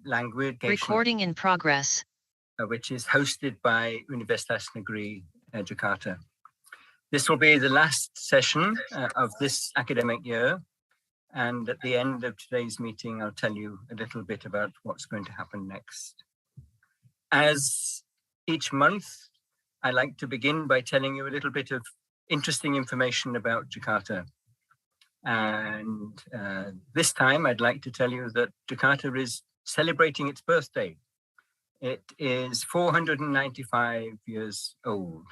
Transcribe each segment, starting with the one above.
Language Recording in progress. Which is hosted by Universitas Negeri Jakarta. This will be the last session of this academic year. And at the end of today's meeting, I'll tell you a little bit about what's going to happen next. As each month, I like to begin by telling you a little bit of interesting information about Jakarta. And this time, I'd like to tell you that Jakarta is celebrating its birthday. It is 495 years old.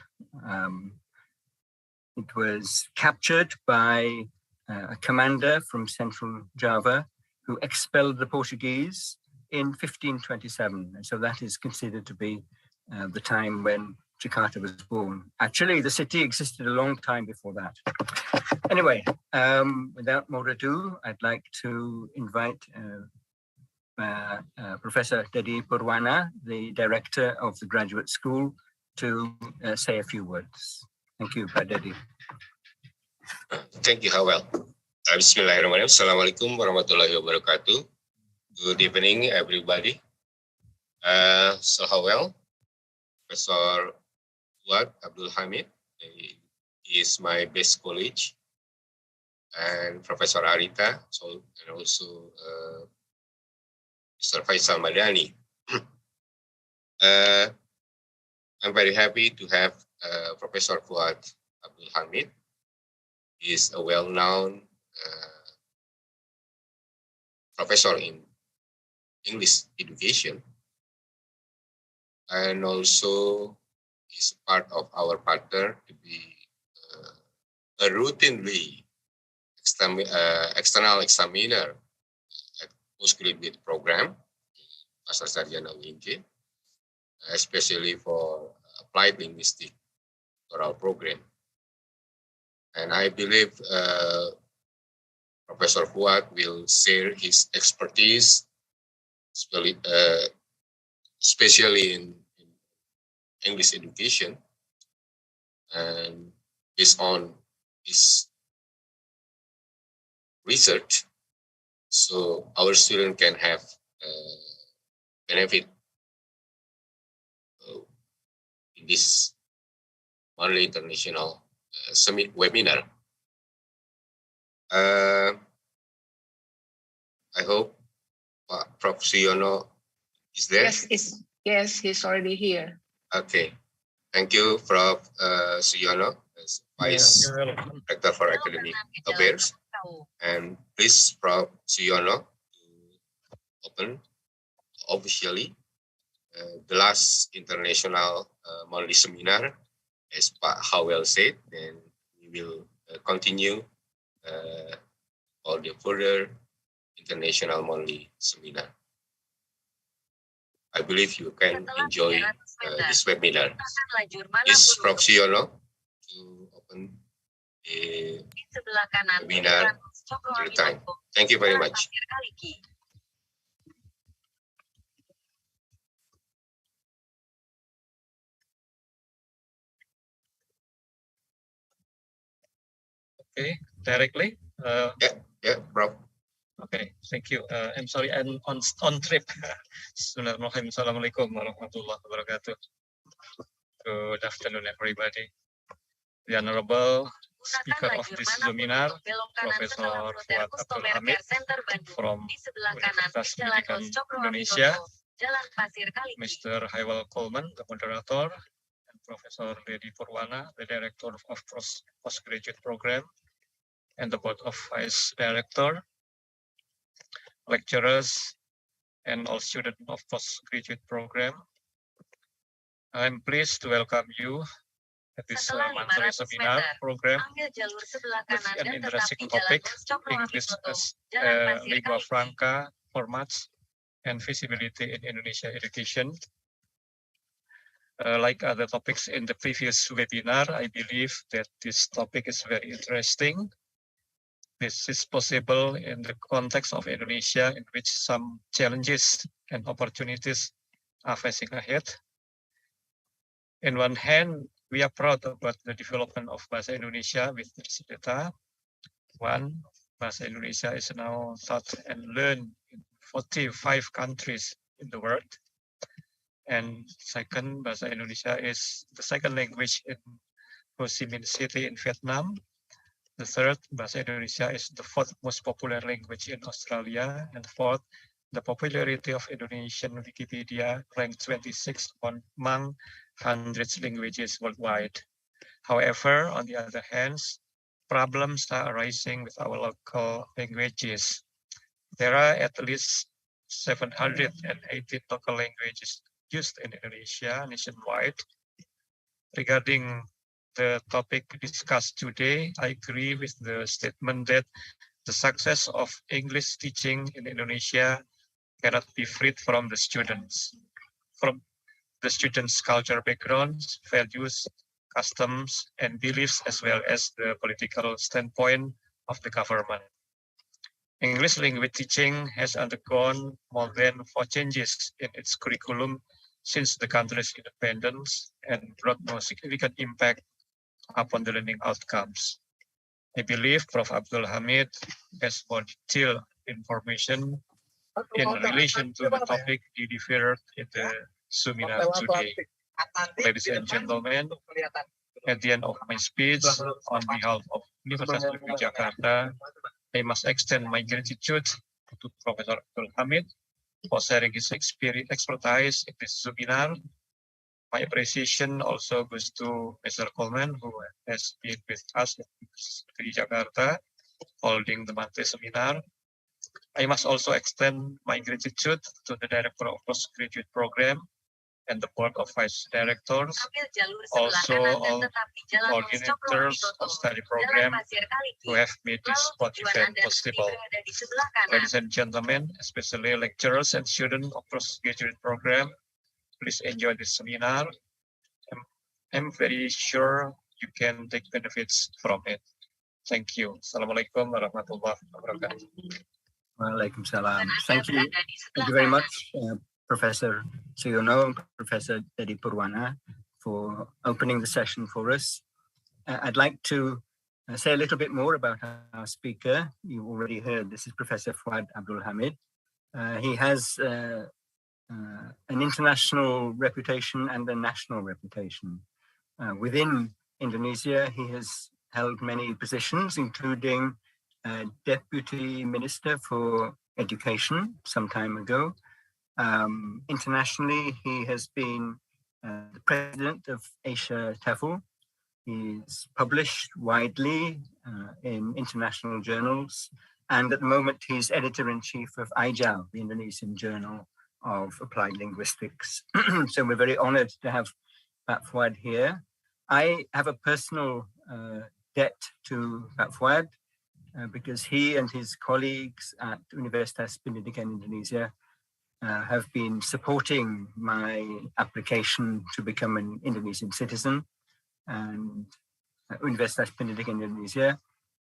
It was captured by a commander from Central Java who expelled the Portuguese in 1527. And so that is considered to be the time when Jakarta was born. Actually, the city existed a long time before that. Anyway, without more ado, I'd like to invite Professor Dedi Purwana, the director of the graduate school, to say a few words. Thank you, Pak Dedi. Thank you, Hawel. Bismillahirrahmanirrahim. Assalamualaikum warahmatullahi wabarakatuh. Good evening, everybody. So Hawel, Professor Fuad Abdulhamid is my best colleague, and Professor Arita, and also Mr. Faisal Madani. I'm very happy to have Professor Fuad Abdulhamid. He is a well-known professor in English education, and also is part of our partner to be a routinely external examiner at postgraduate program, PASCASARJANA UNJ, especially for applied linguistic oral program. And I believe Professor Fuad will share his expertise, especially in English education, and based on his research, so our student can have benefit in this monthly international summit webinar. I hope Prof. Siono is there. Yes, he's already here. Okay, thank you, Prof. Siono, as Vice Director for Academic Affairs. And please, Prof. Siono, to open officially the last international monthly seminar, as Pak Hawel said. Then we will continue all the further international monthly seminar. I believe you can enjoy this webinar. Is Prof. Siono to open the webinar at the time. Thank you very much. Okay, directly. Yeah, Prof. Okay, thank you. I'm sorry, I'm on trip. Assalamualaikum warahmatullahi wabarakatuh. Good afternoon, everybody. The Honorable Speaker of this seminar, Professor Fuad Abdulhamid from Universitas Pendidikan Indonesia, Mr. Hywel Coleman, the moderator, and Professor Dedi Purwana, the Director of Postgraduate Program, and the Board of Vice Director, lecturers, and all students of postgraduate program. I'm pleased to welcome you at this monthly seminar program with an interesting topic, English as Lingua Franca formats and feasibility in Indonesia education. Like other topics in the previous webinar, I believe that this topic is very interesting. This is possible in the context of Indonesia, in which some challenges and opportunities are facing ahead. On one hand, we are proud about the development of Bahasa Indonesia with this data. One, Bahasa Indonesia is now taught and learned in 45 countries in the world. And second, Bahasa Indonesia is the second language in Ho Chi Minh City in Vietnam. The third, Bahasa Indonesia is the fourth most popular language in Australia. And fourth, the popularity of Indonesian Wikipedia ranked 26 among hundreds languages worldwide. However, on the other hand, problems are arising with our local languages. There are at least 780 local languages used in Indonesia nationwide. Regarding the topic discussed today, I agree with the statement that the success of English teaching in Indonesia cannot be freed from the students, culture backgrounds, values, customs, and beliefs, as well as the political standpoint of the government. English language teaching has undergone more than 4 changes in its curriculum since the country's independence and brought no significant impact upon the learning outcomes. I believe Prof. Abdulhamid has more detailed information in relation to the topic delivered in the seminar today. Ladies and gentlemen, at the end of my speech, on behalf of Universitas Negeri Jakarta, I must extend my gratitude to Professor Abdulhamid for sharing his expertise in this seminar. My appreciation also goes to Mr. Coleman, who has been with us at University of Jakarta, holding the monthly seminar. I must also extend my gratitude to the Director of Postgraduate Program and the Board of Vice Directors, also all coordinators of study program who have made this sport event possible. Ladies and gentlemen, especially lecturers and students of postgraduate program, please enjoy this seminar. I'm very sure you can take benefits from it. Thank you. Assalamualaikum warahmatullahi wabarakatuh. Waalaikumsalam. Thank you. Thank you very much, Professor Suyono, Professor Dedi Purwana, for opening the session for us. I'd like to say a little bit more about our speaker. You already heard, this is Professor Fuad Abdulhamid. He has an international reputation and a national reputation. Within Indonesia, he has held many positions, including Deputy Minister for Education some time ago. Internationally, he has been the president of Asia TEFL. He's published widely in international journals, and at the moment he's editor-in-chief of IJAL, the Indonesian Journal of Applied Linguistics. So we're very honored to have Pak Fuad here. I have a personal debt to Pak Fuad because he and his colleagues at Universitas Pendidikan Indonesia have been supporting my application to become an Indonesian citizen, and Universitas Pendidikan Indonesia,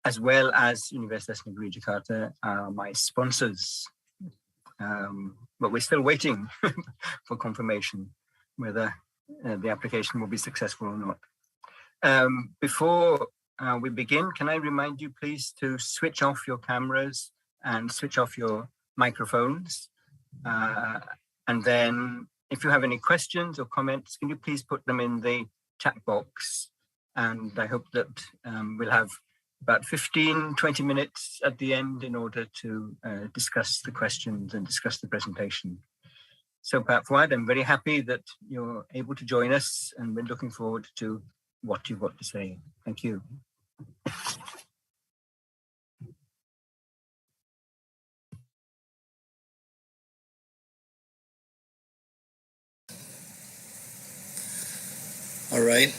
as well as Universitas Negeri Jakarta, are my sponsors. But we're still waiting for confirmation whether the application will be successful or not. Before we begin, can I remind you please to switch off your cameras and switch off your microphones. And then if you have any questions or comments, can you please put them in the chat box? And I hope that we'll have about 15-20 minutes at the end in order to discuss the questions and discuss the presentation. So Pak Fuad, I'm very happy that you're able to join us, and we're looking forward to what you've got to say. Thank you. All right.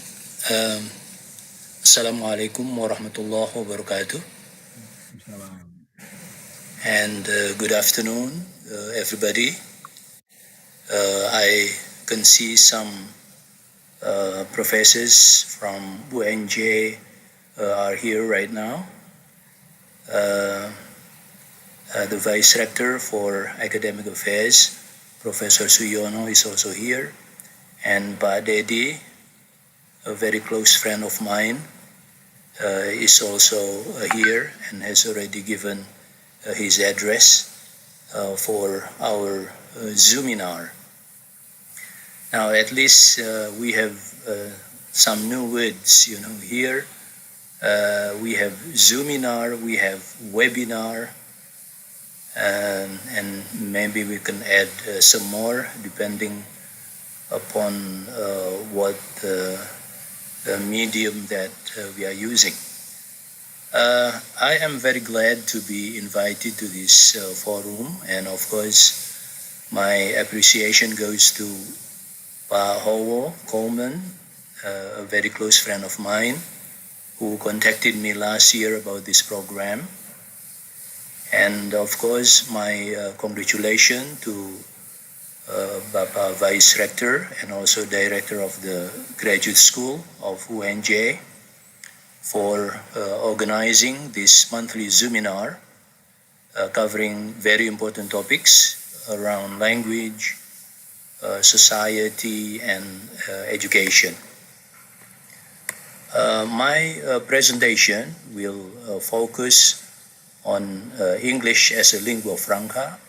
Assalamualaikum warahmatullahi wabarakatuh. And good afternoon, everybody. I can see some professors from UNJ are here right now. The Vice Rector for Academic Affairs, Professor Suyono, is also here. And Pak Dedi, a very close friend of mine, is also here and has already given his address for our Zoominar. Now, at least we have some new words, here. We have Zoominar, we have webinar, and maybe we can add some more depending upon what the medium that we are using. I am very glad to be invited to this forum, and of course my appreciation goes to Pa Howo Coleman, a very close friend of mine, who contacted me last year about this program. And of course, my congratulations to Bapak Vice Rector and also Director of the Graduate School of UNJ for organizing this monthly Zoominar covering very important topics around language, society, and education. My presentation will focus on English as a lingua franca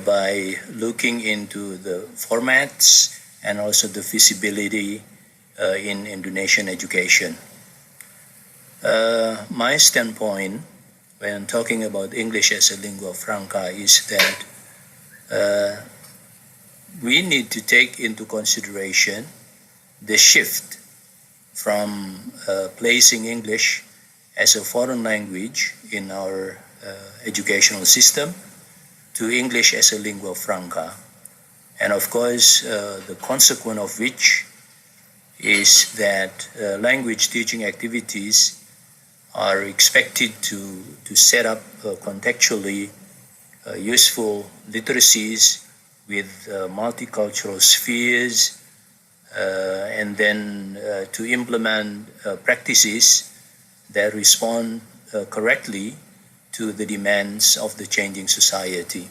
by looking into the formats and also the feasibility in Indonesian education. My standpoint when talking about English as a lingua franca is that we need to take into consideration the shift from placing English as a foreign language in our educational system to English as a lingua franca. And of course, the consequence of which is that language teaching activities are expected to set up contextually useful literacies with multicultural spheres, and then to implement practices that respond correctly to the demands of the changing society.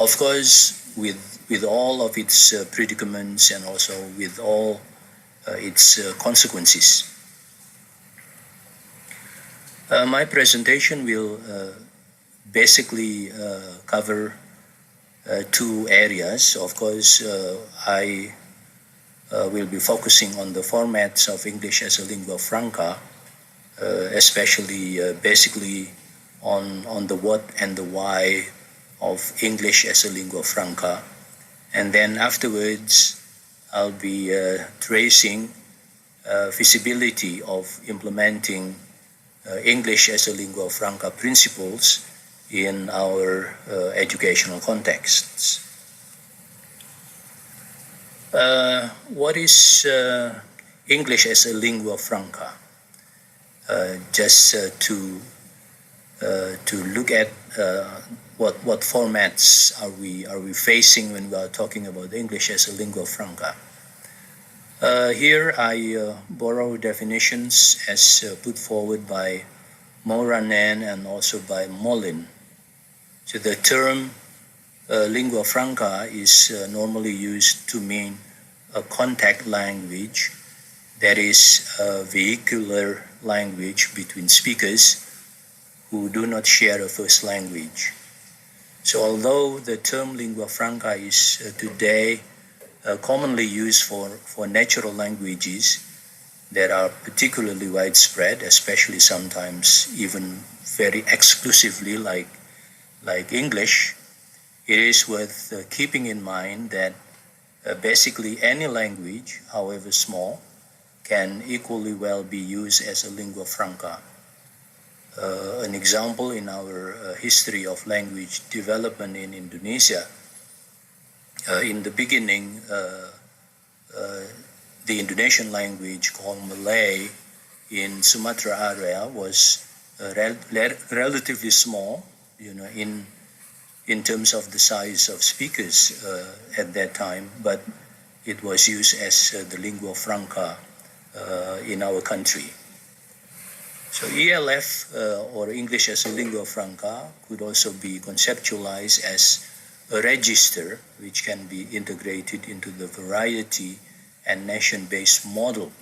Of course, with all of its predicaments and also with all its consequences. My presentation will basically cover two areas. Of course, I will be focusing on the formats of English as a lingua franca, especially basically on the what and the why of English as a lingua franca. And then afterwards, I'll be tracing feasibility of implementing English as a lingua franca principles in our educational contexts. What is English as a lingua franca? Just to look at what formats are we facing when we are talking about English as a lingua franca. Here I borrow definitions as put forward by Moranen and also by Molin. So the term lingua franca is normally used to mean a contact language, that is a vehicular language between speakers who do not share a first language. So although the term lingua franca is today commonly used for natural languages that are particularly widespread, especially sometimes even very exclusively like English, it is worth keeping in mind that basically any language, however small, can equally well be used as a lingua franca. An example in our history of language development in Indonesia, in the beginning, the Indonesian language called Malay in Sumatra area was relatively small, in terms of the size of speakers at that time, but it was used as the lingua franca in our country. So ELF, or English as a lingua franca, could also be conceptualized as a register which can be integrated into the variety and nation-based model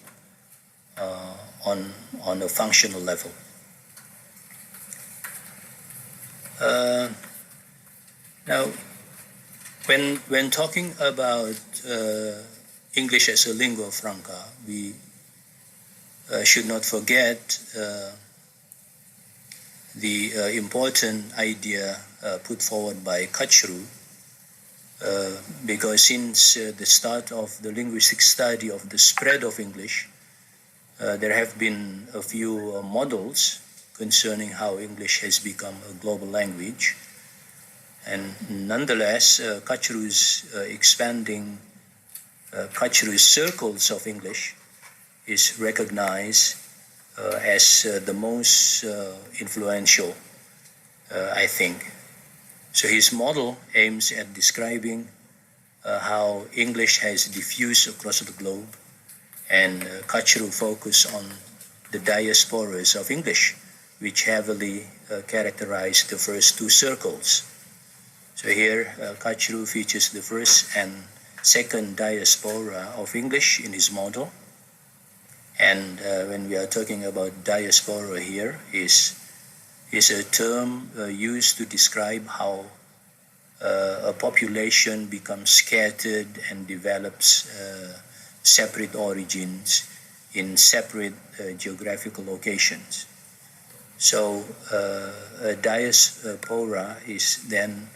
on a functional level. Now, when talking about English as a lingua franca, we should not forget the important idea put forward by Kachru, because since the start of the linguistic study of the spread of English, there have been a few models concerning how English has become a global language. And nonetheless, Kachru's expanding Kachru's circles of English is recognized as the most influential, I think. So his model aims at describing how English has diffused across the globe, and Kachru focused on the diasporas of English, which heavily characterize the first two circles. So here, Kachru features the first and second diaspora of English in his model. And when we are talking about diaspora here, is a term used to describe how a population becomes scattered and develops separate origins in separate geographical locations. So a diaspora is then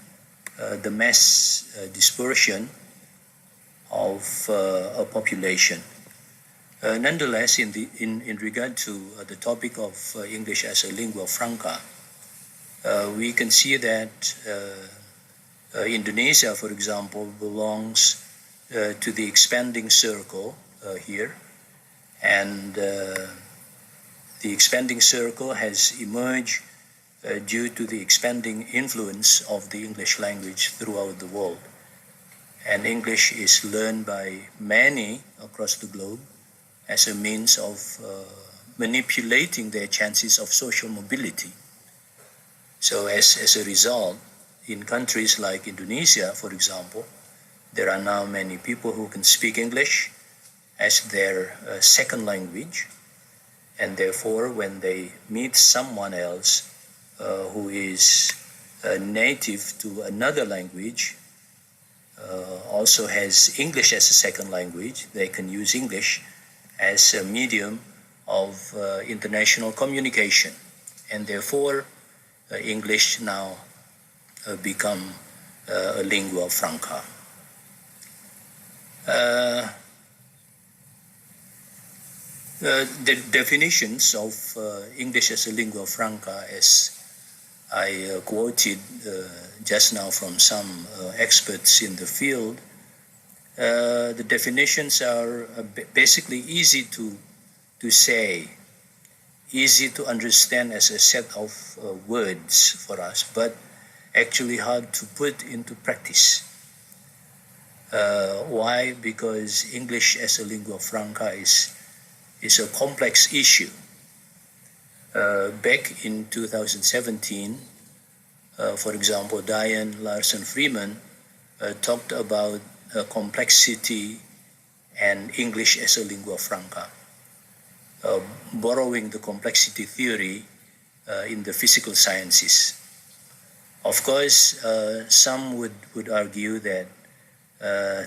the mass dispersion of a population. Nonetheless, in regard to the topic of English as a lingua franca, we can see that Indonesia, for example, belongs to the expanding circle here, and the expanding circle has emerged due to the expanding influence of the English language throughout the world. And English is learned by many across the globe as a means of manipulating their chances of social mobility. So as a result, in countries like Indonesia, for example, there are now many people who can speak English as their second language, and therefore when they meet someone else who is native to another language, also has English as a second language, they can use English as a medium of international communication, and therefore English now become a lingua franca. The definitions of English as a lingua franca, as I quoted just now from some experts in the field, the definitions are basically easy to say, easy to understand as a set of words for us, but actually hard to put into practice. Why? Because English as a lingua franca is a complex issue. Back in 2017, for example, Diane Larson Freeman talked about complexity and English as a lingua franca, borrowing the complexity theory in the physical sciences. Of course, some would argue that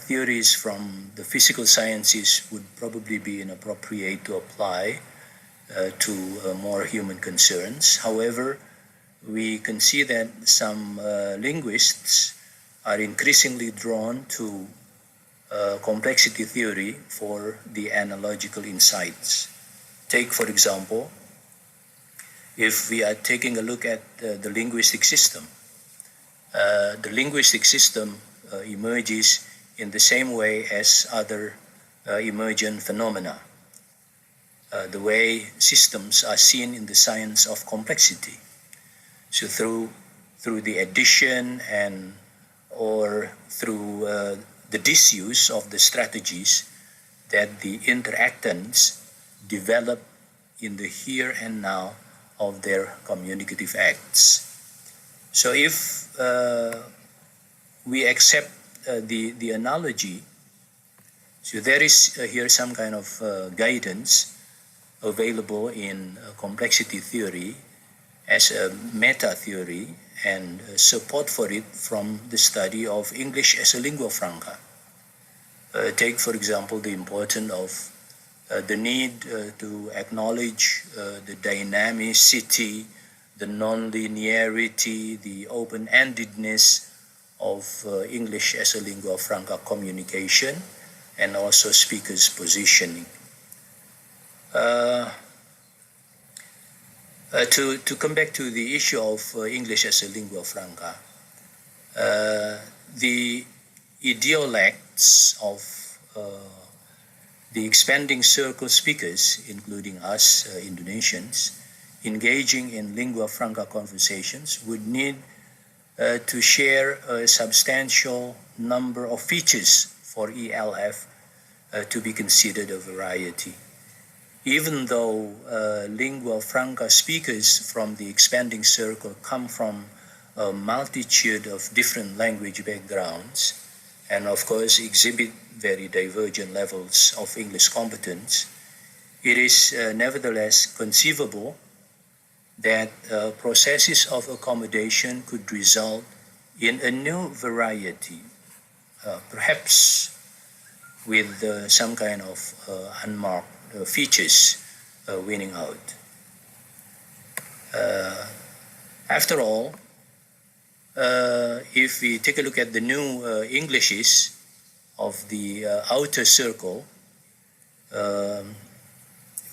theories from the physical sciences would probably be inappropriate to apply to more human concerns. However, we can see that some linguists are increasingly drawn to complexity theory for the analogical insights. Take, for example, if we are taking a look at the linguistic system, emerges in the same way as other emergent phenomena. The way systems are seen in the science of complexity. So through the addition or through the disuse of the strategies that the interactants develop in the here and now of their communicative acts. So if we accept the analogy, so there is here some kind of guidance available in complexity theory as a meta theory, and support for it from the study of English as a lingua franca. Take, for example, the importance of the need to acknowledge the dynamicity, the non-linearity, the open-endedness of English as a lingua franca communication, and also speakers' positioning. To come back to the issue of English as a lingua franca, the idiolects of the expanding circle speakers, including us Indonesians, engaging in lingua franca conversations would need to share a substantial number of features for ELF to be considered a variety. Even though lingua franca speakers from the expanding circle come from a multitude of different language backgrounds and of course exhibit very divergent levels of English competence, it is nevertheless conceivable that processes of accommodation could result in a new variety, perhaps with some kind of unmarked features winning out. After all, if we take a look at the new Englishes of the outer circle,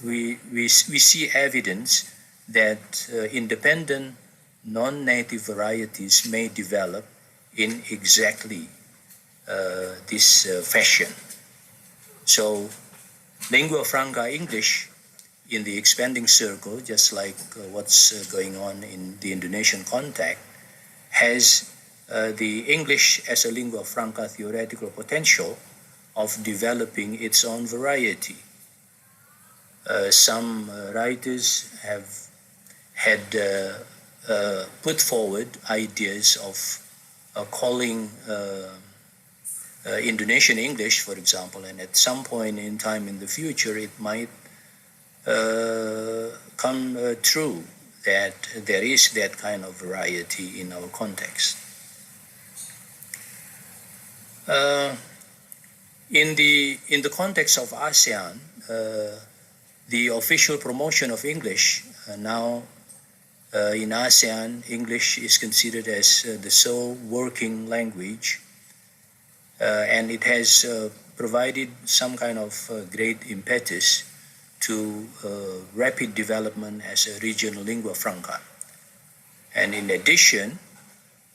we see evidence that independent non-native varieties may develop in exactly this fashion. So lingua franca English in the expanding circle, just like what's going on in the Indonesian context, has the English as a lingua franca theoretical potential of developing its own variety. Some writers have had put forward ideas of calling Indonesian English, for example, and at some point in time in the future it might come true that there is that kind of variety in our context. In the context of ASEAN, the official promotion of English now in ASEAN, English is considered as the sole working language, and it has provided some kind of great impetus to rapid development as a regional lingua franca. And in addition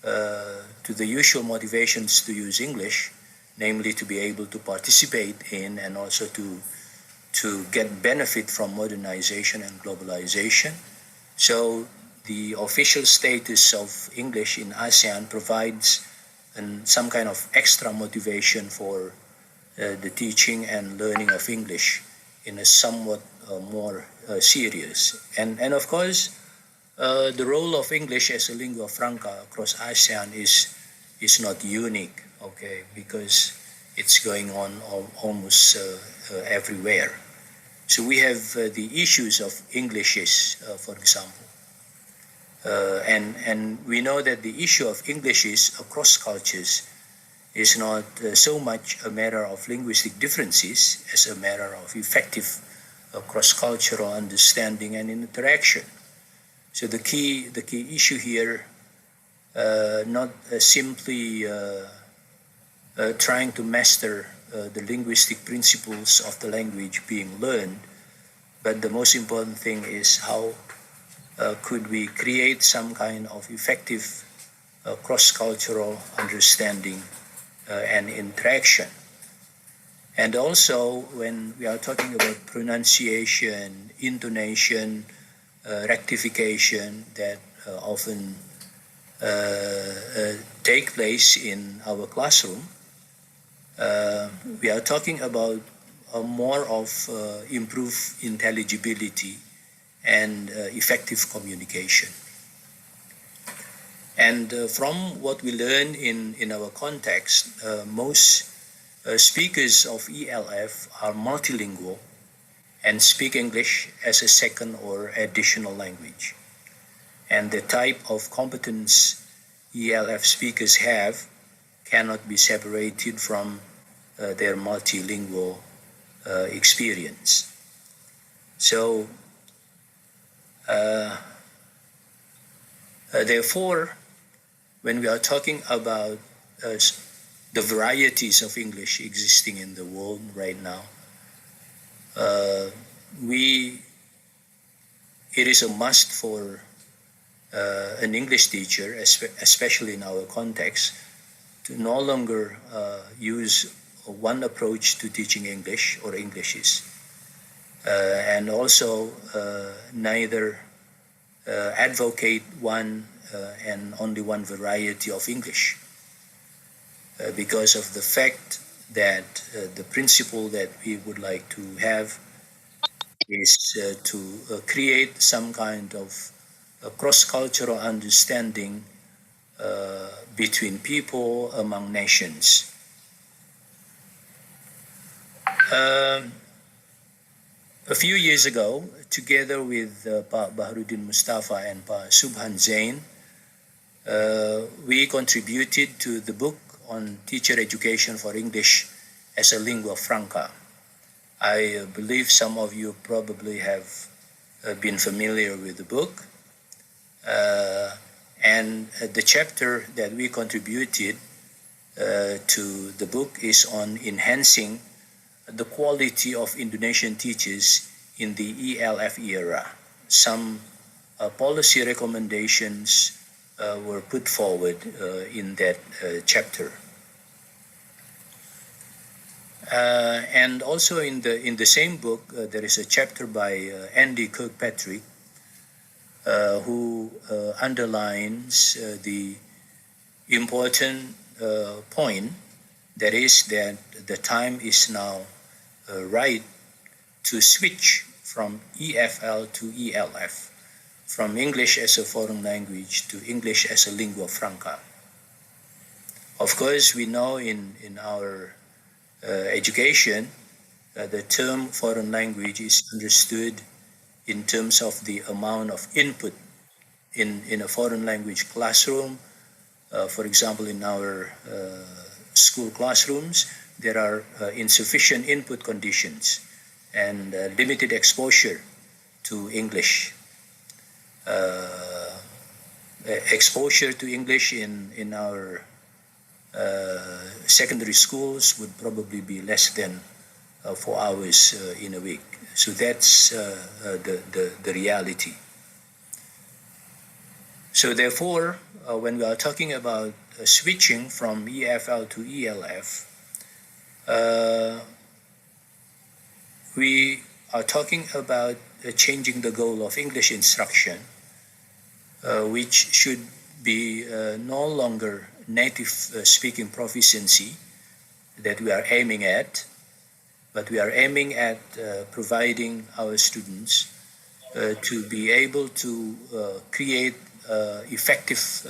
to the usual motivations to use English, namely to be able to participate in and also to get benefit from modernization and globalization. So the official status of English in ASEAN provides some kind of extra motivation for the teaching and learning of English in a somewhat more serious. And of course, the role of English as a lingua franca across ASEAN is not unique, okay, because it's going on almost everywhere. So we have the issues of Englishes, for example. And we know that the issue of Englishes across cultures is not so much a matter of linguistic differences as a matter of effective cross-cultural understanding and interaction. So the key issue here, not simply trying to master the linguistic principles of the language being learned, but the most important thing is how could we create some kind of effective cross-cultural understanding and interaction. And also when we are talking about pronunciation, intonation, rectification that often take place in our classroom, we are talking about more of improved intelligibility and effective communication. And from what we learn in our context, most speakers of ELF are multilingual and speak English as a second or additional language. and the type of competence ELF speakers have cannot be separated from their multilingual experience. So, therefore, when we are talking about the varieties of English existing in the world right now, it is a must for an English teacher, especially in our context, to no longer use one approach to teaching English or Englishes, and also neither advocate one and only one variety of English, because of the fact that the principle that we would like to have is to create some kind of a cross-cultural understanding between people, among nations. A few years ago, together with Pak Bahruddin Mustafa and Pak Subhan Zain, we contributed to the book on teacher education for English as a lingua franca. I believe some of you probably have been familiar with the book. And the chapter that we contributed to the book is on enhancing the quality of Indonesian teachers in the ELF era. Some policy recommendations were put forward in that chapter. And also in the same book, there is a chapter by Andy Kirkpatrick, who underlines the important point, that is that the time is now right to switch from EFL to ELF, from English as a foreign language to English as a lingua franca. Of course, we know in our education, the term foreign language is understood in terms of the amount of input in a foreign language classroom. For example, in our school classrooms, there are insufficient input conditions and limited exposure to English. Exposure to English in our secondary schools would probably be less than 4 hours in a week. So that's the reality. So therefore, when we are talking about switching from EFL to ELF, we are talking about changing the goal of English instruction, which should be no longer native speaking proficiency that we are aiming at, but we are aiming at providing our students to be able to create effective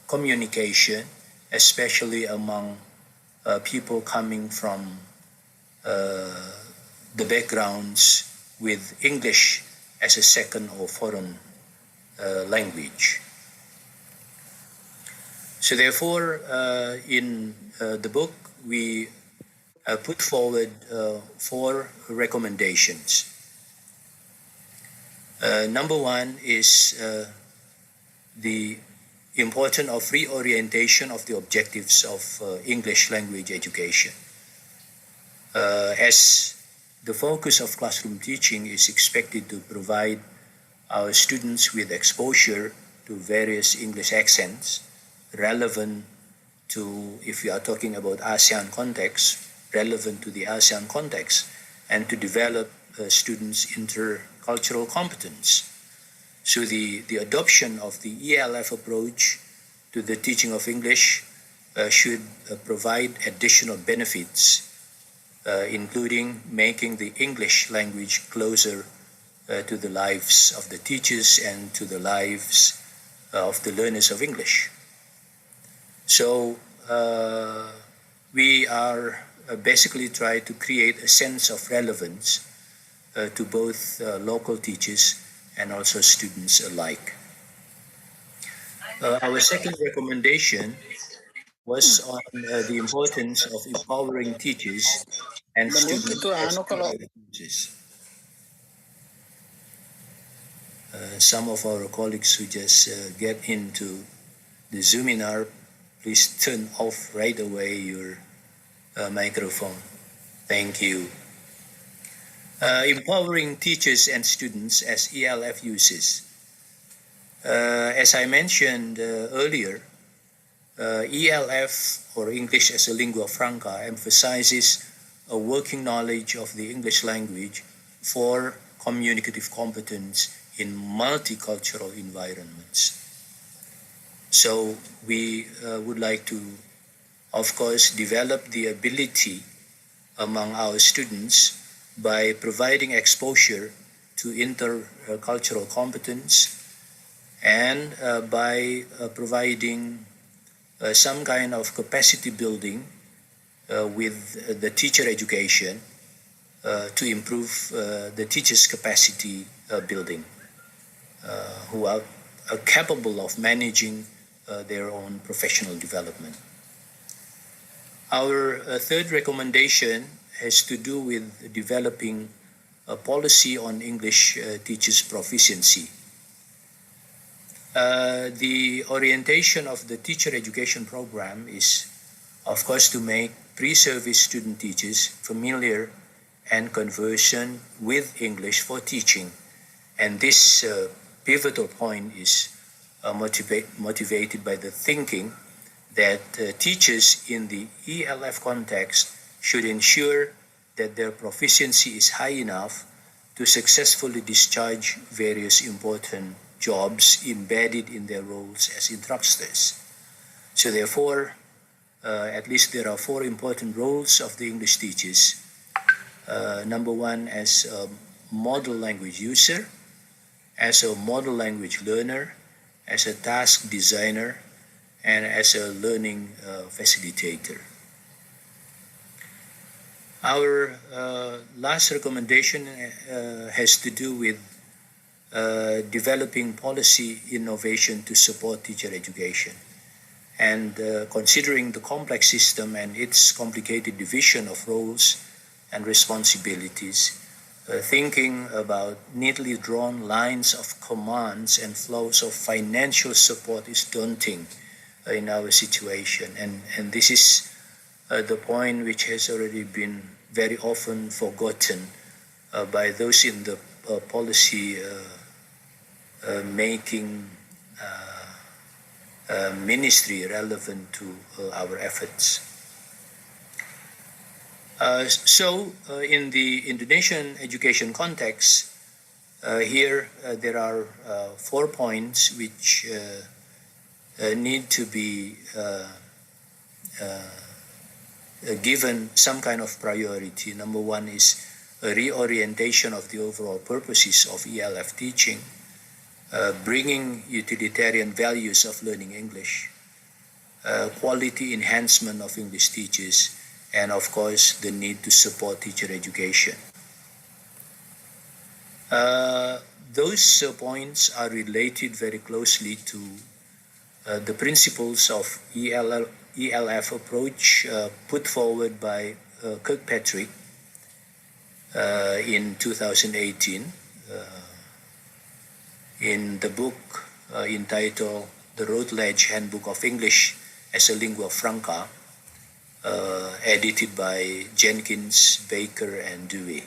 communication, especially among people coming from the backgrounds with English as a second or foreign language. So therefore, in the book, we put forward 4 recommendations. Number one is the importance of reorientation of the objectives of English language education. As the focus of classroom teaching is expected to provide our students with exposure to various English accents relevant to, if we are talking about ASEAN context, relevant to the ASEAN context, and to develop students' intercultural competence. So the adoption of the ELF approach to the teaching of English should provide additional benefits, including making the English language closer to the lives of the teachers and to the lives of the learners of English. So we are basically trying to create a sense of relevance to both local teachers and also students alike. Our second recommendation was on the importance of empowering teachers and Menurut students itu as kalau users. Some of our colleagues who just get into the Zoominar, please turn off right away your microphone. Thank you. Empowering teachers and students as ELF users. As I mentioned earlier, ELF, or English as a Lingua Franca, emphasizes a working knowledge of the English language for communicative competence in multicultural environments. So we would like to, of course, develop the ability among our students by providing exposure to intercultural competence and by providing some kind of capacity building with the teacher education to improve the teacher's capacity building, who are capable of managing their own professional development. Our third recommendation has to do with developing a policy on English teachers' proficiency. The orientation of the teacher education program is, of course, to make pre-service student teachers familiar and conversant with English for teaching. And this pivotal point is motivated by the thinking that teachers in the ELF context should ensure that their proficiency is high enough to successfully discharge various important jobs embedded in their roles as instructors. So therefore, at least there are 4 important roles of the English teachers. Number 1, as a model language user, as a model language learner, as a task designer, and as a learning facilitator. Our last recommendation has to do with developing policy innovation to support teacher education. And considering the complex system and its complicated division of roles and responsibilities, thinking about neatly drawn lines of commands and flows of financial support is daunting in our situation. And this is the point which has already been very often forgotten by those in the policy making ministry relevant to our efforts. So in the Indonesian education context, here there are 4 points which need to be given some kind of priority. Number 1 is a reorientation of the overall purposes of ELF teaching, bringing utilitarian values of learning English, quality enhancement of English teachers, and of course the need to support teacher education. Those points are related very closely to the principles of ELF approach put forward by Kirkpatrick in 2018 in the book entitled The Routledge Handbook of English as a Lingua Franca, edited by Jenkins, Baker, and Dewey.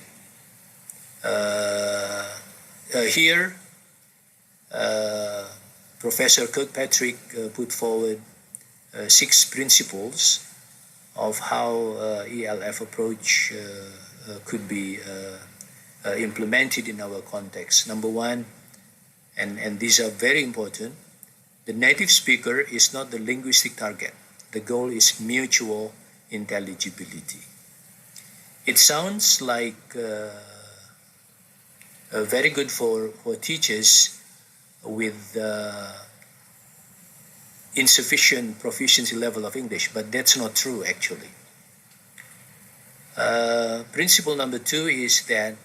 Here, Professor Kirkpatrick put forward 6 principles of how ELF approach could be implemented in our context. Number 1, and these are very important, the native speaker is not the linguistic target. The goal is mutual intelligibility. It sounds like very good for teachers with insufficient proficiency level of English, but that's not true actually. Principle number 2 is that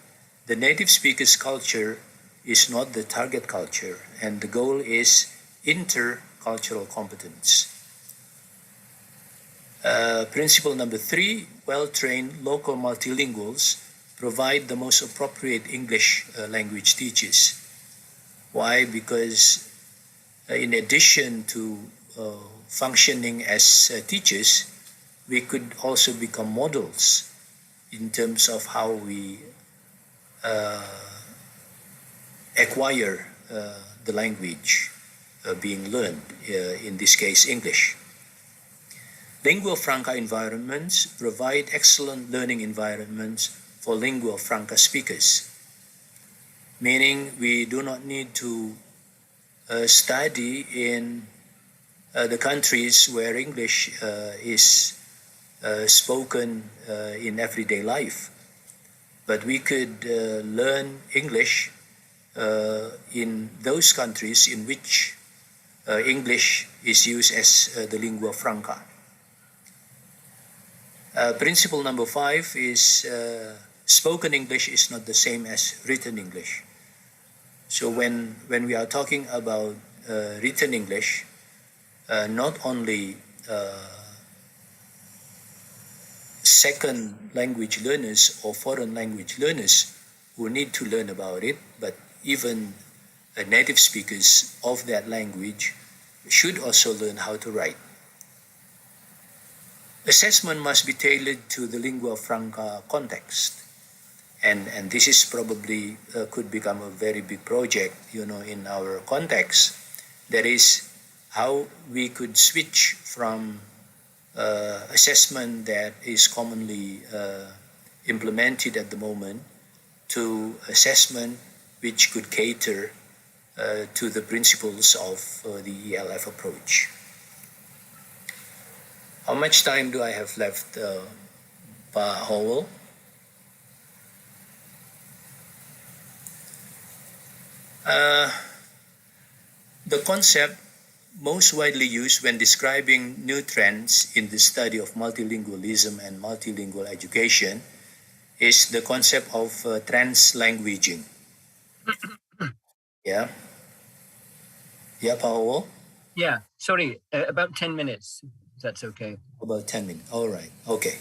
the native speaker's culture is not the target culture, and the goal is intercultural intercultural competence. Principle number 3, well-trained local multilinguals provide the most appropriate English language teachers. Why? Because in addition to functioning as teachers, we could also become models in terms of how we acquire the language being learned, in this case English. Lingua Franca environments provide excellent learning environments for Lingua Franca speakers, meaning we do not need to study in the countries where English is spoken in everyday life, but we could learn English in those countries in which English is used as the lingua franca. Principle number 5 is spoken English is not the same as written English. So when we are talking about written English, not only second language learners or foreign language learners who need to learn about it, but even native speakers of that language should also learn how to write. Assessment must be tailored to the lingua franca context. And this is probably could become a very big project, in our context. That is how we could switch from assessment that is commonly implemented at the moment to assessment which could cater to the principles of the ELF approach. How much time do I have left, Pa Howell? The concept most widely used when describing new trends in the study of multilingualism and multilingual education is the concept of translanguaging. Yeah? Yeah, Pa Howell? Yeah, sorry, about 10 minutes, if that's okay. About 10 minutes. All right. Okay.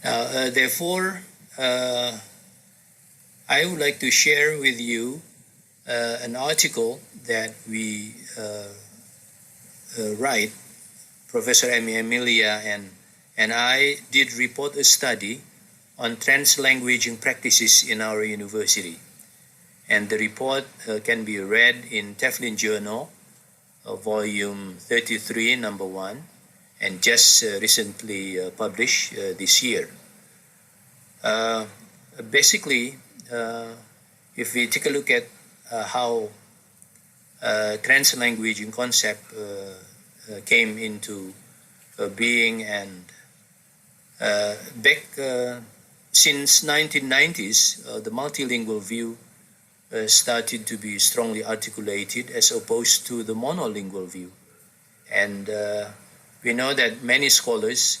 Now, therefore, I would like to share with you an article that we write. Professor Emilia and I did report a study on translanguaging practices in our university. And the report can be read in Teflon Journal, volume 33, number 1, and just recently published this year. Basically, if we take a look at how translanguaging concept came into being, and back since 1990s, the multilingual view started to be strongly articulated as opposed to the monolingual view. And we know that many scholars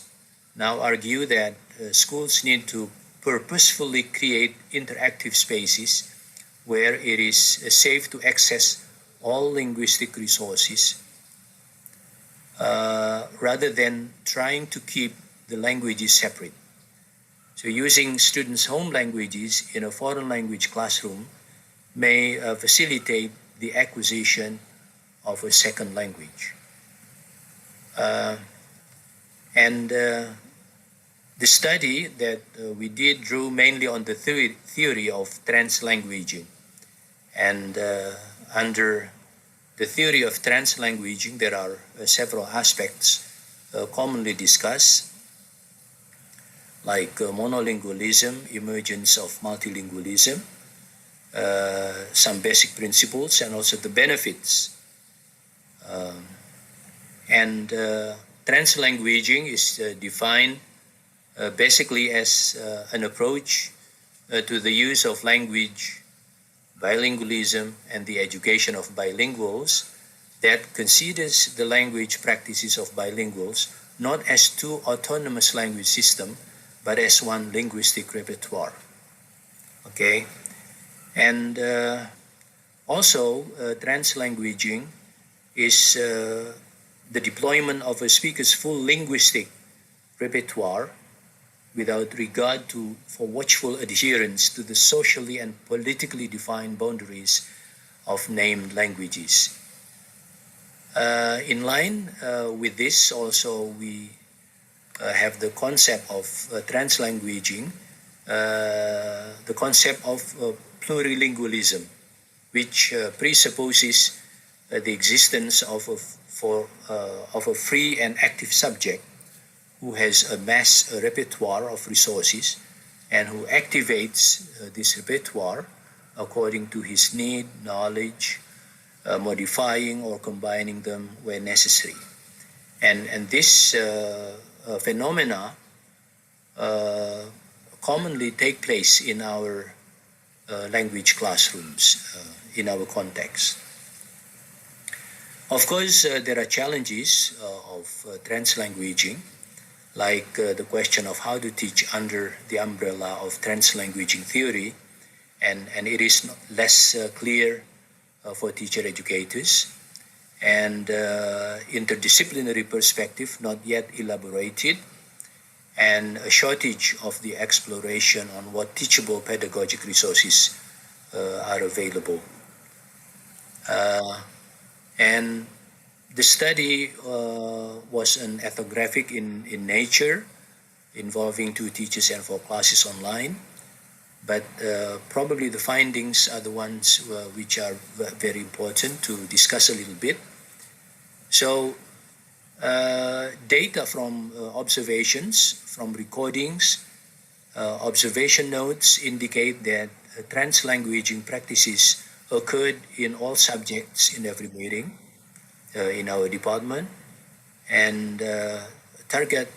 now argue that schools need to purposefully create interactive spaces where it is safe to access all linguistic resources rather than trying to keep the languages separate. So using students' home languages in a foreign language classroom may facilitate the acquisition of a second language. The study that we did drew mainly on the theory of translanguaging. And under the theory of translanguaging, there are several aspects commonly discussed, like monolingualism, emergence of multilingualism, some basic principles, and also the benefits. Translanguaging is defined basically as an approach to the use of language, bilingualism, and the education of bilinguals that considers the language practices of bilinguals not as two autonomous language systems, but as one linguistic repertoire. Okay? And also, translanguaging is the deployment of a speaker's full linguistic repertoire without regard for watchful adherence to the socially and politically defined boundaries of named languages. In line with this, also we have the concept of translanguaging, the concept of plurilingualism, which presupposes the existence of a free and active subject who has amassed a repertoire of resources and who activates this repertoire according to his need, knowledge, modifying or combining them where necessary. And this phenomena commonly take place in our language classrooms, in our context. Of course, there are challenges of translanguaging, like the question of how to teach under the umbrella of translanguaging theory, and it is less clear for teacher educators, and interdisciplinary perspective not yet elaborated, and a shortage of the exploration on what teachable pedagogic resources are available. And the study was an ethnographic in nature, involving 2 teachers and 4 classes online. But probably the findings are the ones which are very important to discuss a little bit. So data from observations, from recordings, observation notes indicate that translanguaging practices occurred in all subjects in every meeting in our department, and target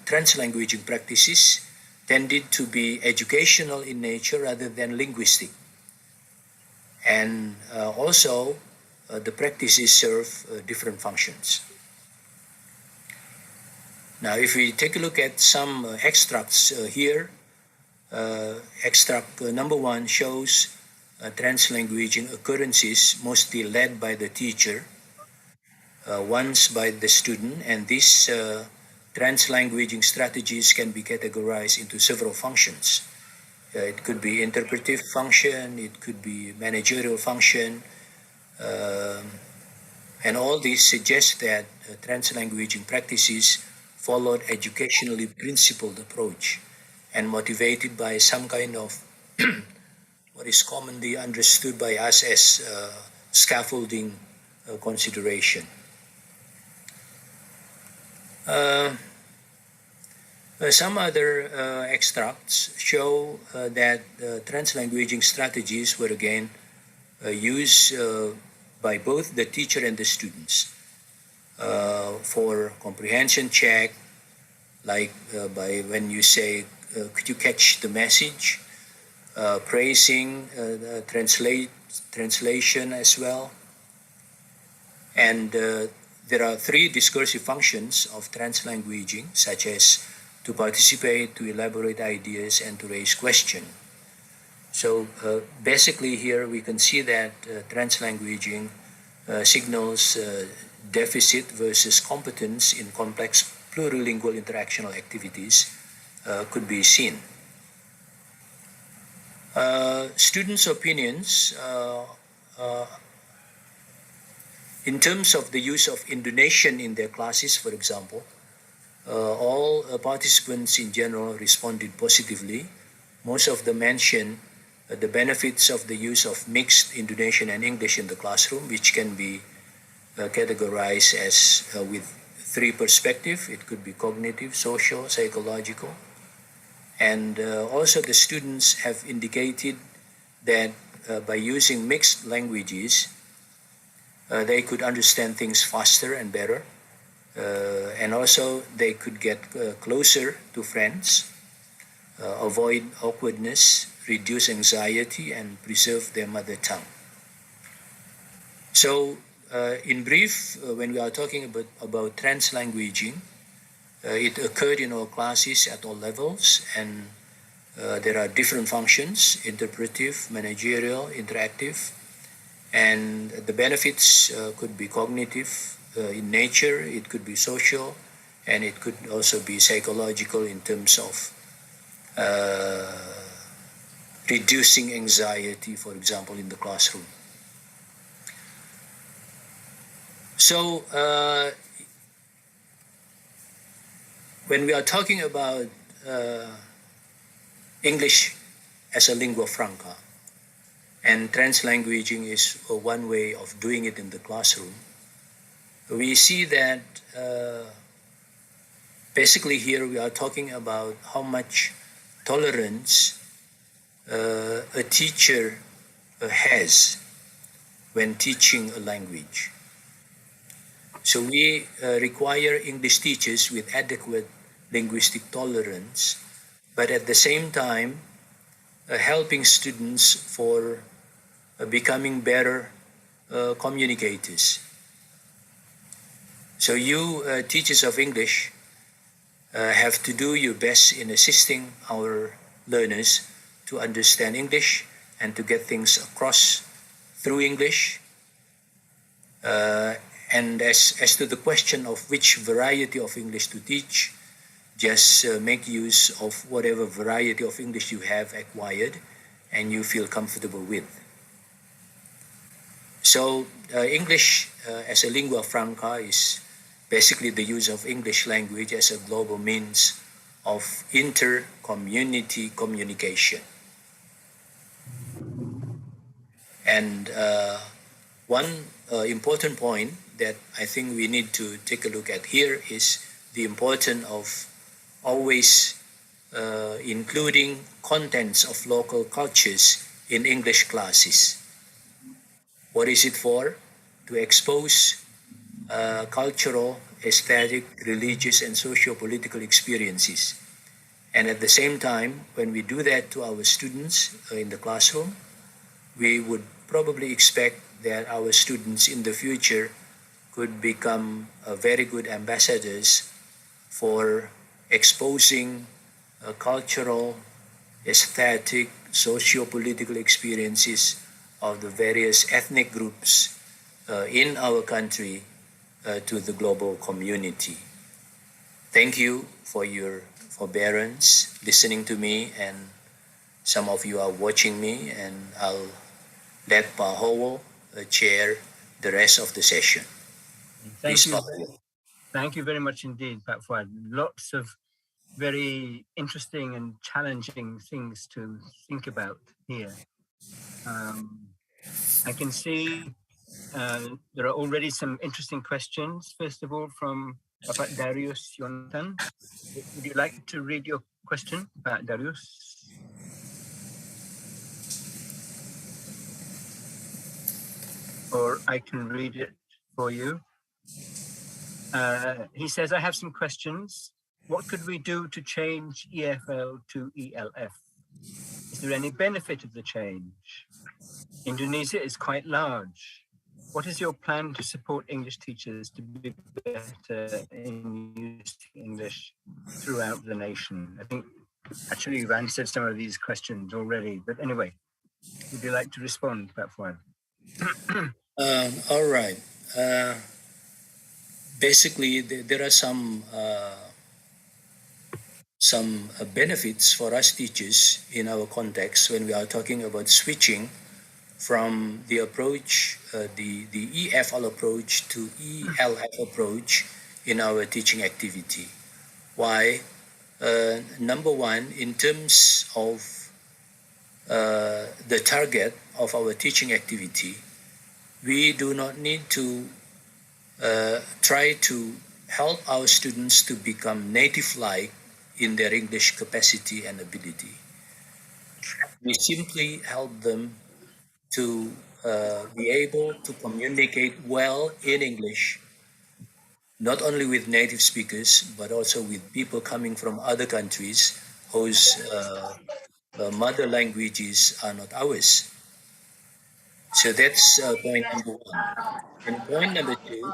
translanguaging practices tended to be educational in nature rather than linguistic. And also, the practices serve different functions. Now, if we take a look at some extracts here, extract number 1 shows translanguaging occurrences mostly led by the teacher, once by the student, and these translanguaging strategies can be categorized into several functions. It could be interpretive function, it could be managerial function, and all these suggest that translanguaging practices followed educationally principled approach and motivated by some kind of what is commonly understood by us as scaffolding consideration. Some other extracts show that translanguaging strategies were again used by both the teacher and the students for comprehension check, like by when you say, could you catch the message? Praising, translation as well. And there are 3 discursive functions of translanguaging, such as to participate, to elaborate ideas, and to raise questions. So basically here we can see that translanguaging signals deficit versus competence in complex plurilingual interactional activities could be seen. Students' opinions in terms of the use of Indonesian in their classes, for example, all participants in general responded positively. Most of them mentioned the benefits of the use of mixed Indonesian and English in the classroom, which can be categorized as with 3 perspectives. It could be cognitive, social, psychological. And also the students have indicated that by using mixed languages, they could understand things faster and better. And also they could get closer to friends, avoid awkwardness, reduce anxiety, and preserve their mother tongue. So in brief, when we are talking about translanguaging, it occurred in all classes at all levels, and there are different functions: interpretive, managerial, interactive, And the benefits could be cognitive in nature, it could be social, and it could also be psychological in terms of reducing anxiety, for example, in the classroom. So, when we are talking about English as a lingua franca, and translanguaging is one way of doing it in the classroom, we see that basically here we are talking about how much tolerance a teacher has when teaching a language. So we require English teachers with adequate linguistic tolerance, but at the same time helping students for becoming better communicators. So you teachers of English have to do your best in assisting our learners to understand English and to get things across through English. And as to the question of which variety of English to teach, just make use of whatever variety of English you have acquired and you feel comfortable with. So English as a lingua franca is basically the use of English language as a global means of inter-community communication. And one important point that I think we need to take a look at here is the importance of always including contents of local cultures in English classes. What is it for? To expose cultural, aesthetic, religious, and socio-political experiences. And at the same time, when we do that to our students in the classroom, we would probably expect that our students in the future could become very good ambassadors for exposing cultural, aesthetic, socio-political experiences of the various ethnic groups in our country to the global community. Thank you for your forbearance, listening to me, and some of you are watching me, and I'll let Pa Howell chair the rest of the session. Thank you very much indeed, Pat Fuad. Lots of very interesting and challenging things to think about here. I can see there are already some interesting questions. First of all, from Bapak Darius Yonatan. Would you like to read your question, Pak Darius? Or I can read it for you. He says, I have some questions. What could we do to change EFL to ELF? Is there any benefit of the change? Indonesia is quite large. What is your plan to support English teachers to be better in using English throughout the nation? I think actually you've answered some of these questions already, but anyway, would you like to respond, Pat Fuad? All right. Basically, there are some benefits for us teachers in our context when we are talking about switching from the approach, the EFL approach to ELF approach in our teaching activity. Why? Number one, in terms of the target of our teaching activity, we do not need to try to help our students to become native-like in their English capacity and ability. We simply help them to be able to communicate well in English, not only with native speakers, but also with people coming from other countries whose mother languages are not ours. So that's point number one. And point number two,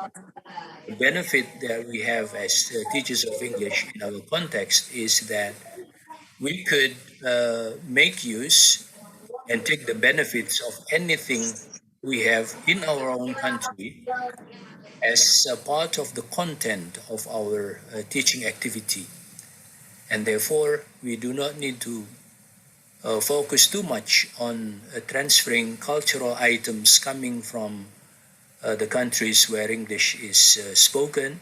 the benefit that we have as teachers of English in our context is that we could make use and take the benefits of anything we have in our own country as a part of the content of our teaching activity. And therefore, we do not need to focus too much on transferring cultural items coming from the countries where English is spoken,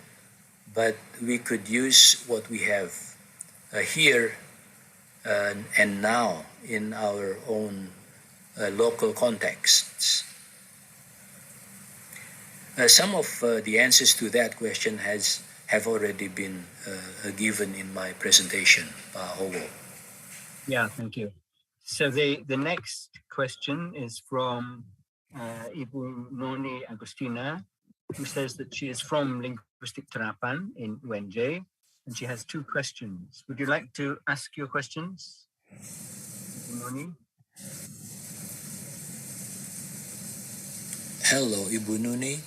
but we could use what we have here and now in our own local contexts. Some of the answers to that question have already been given in my presentation, Pak Howo. Yeah, thank you. So the next question is from Ibu Noni Agustina, who says that she is from Linguistic Terapan in UNJ, and she has two questions. Would you like to ask your questions, Ibu Noni? Hello, Ibu Noni.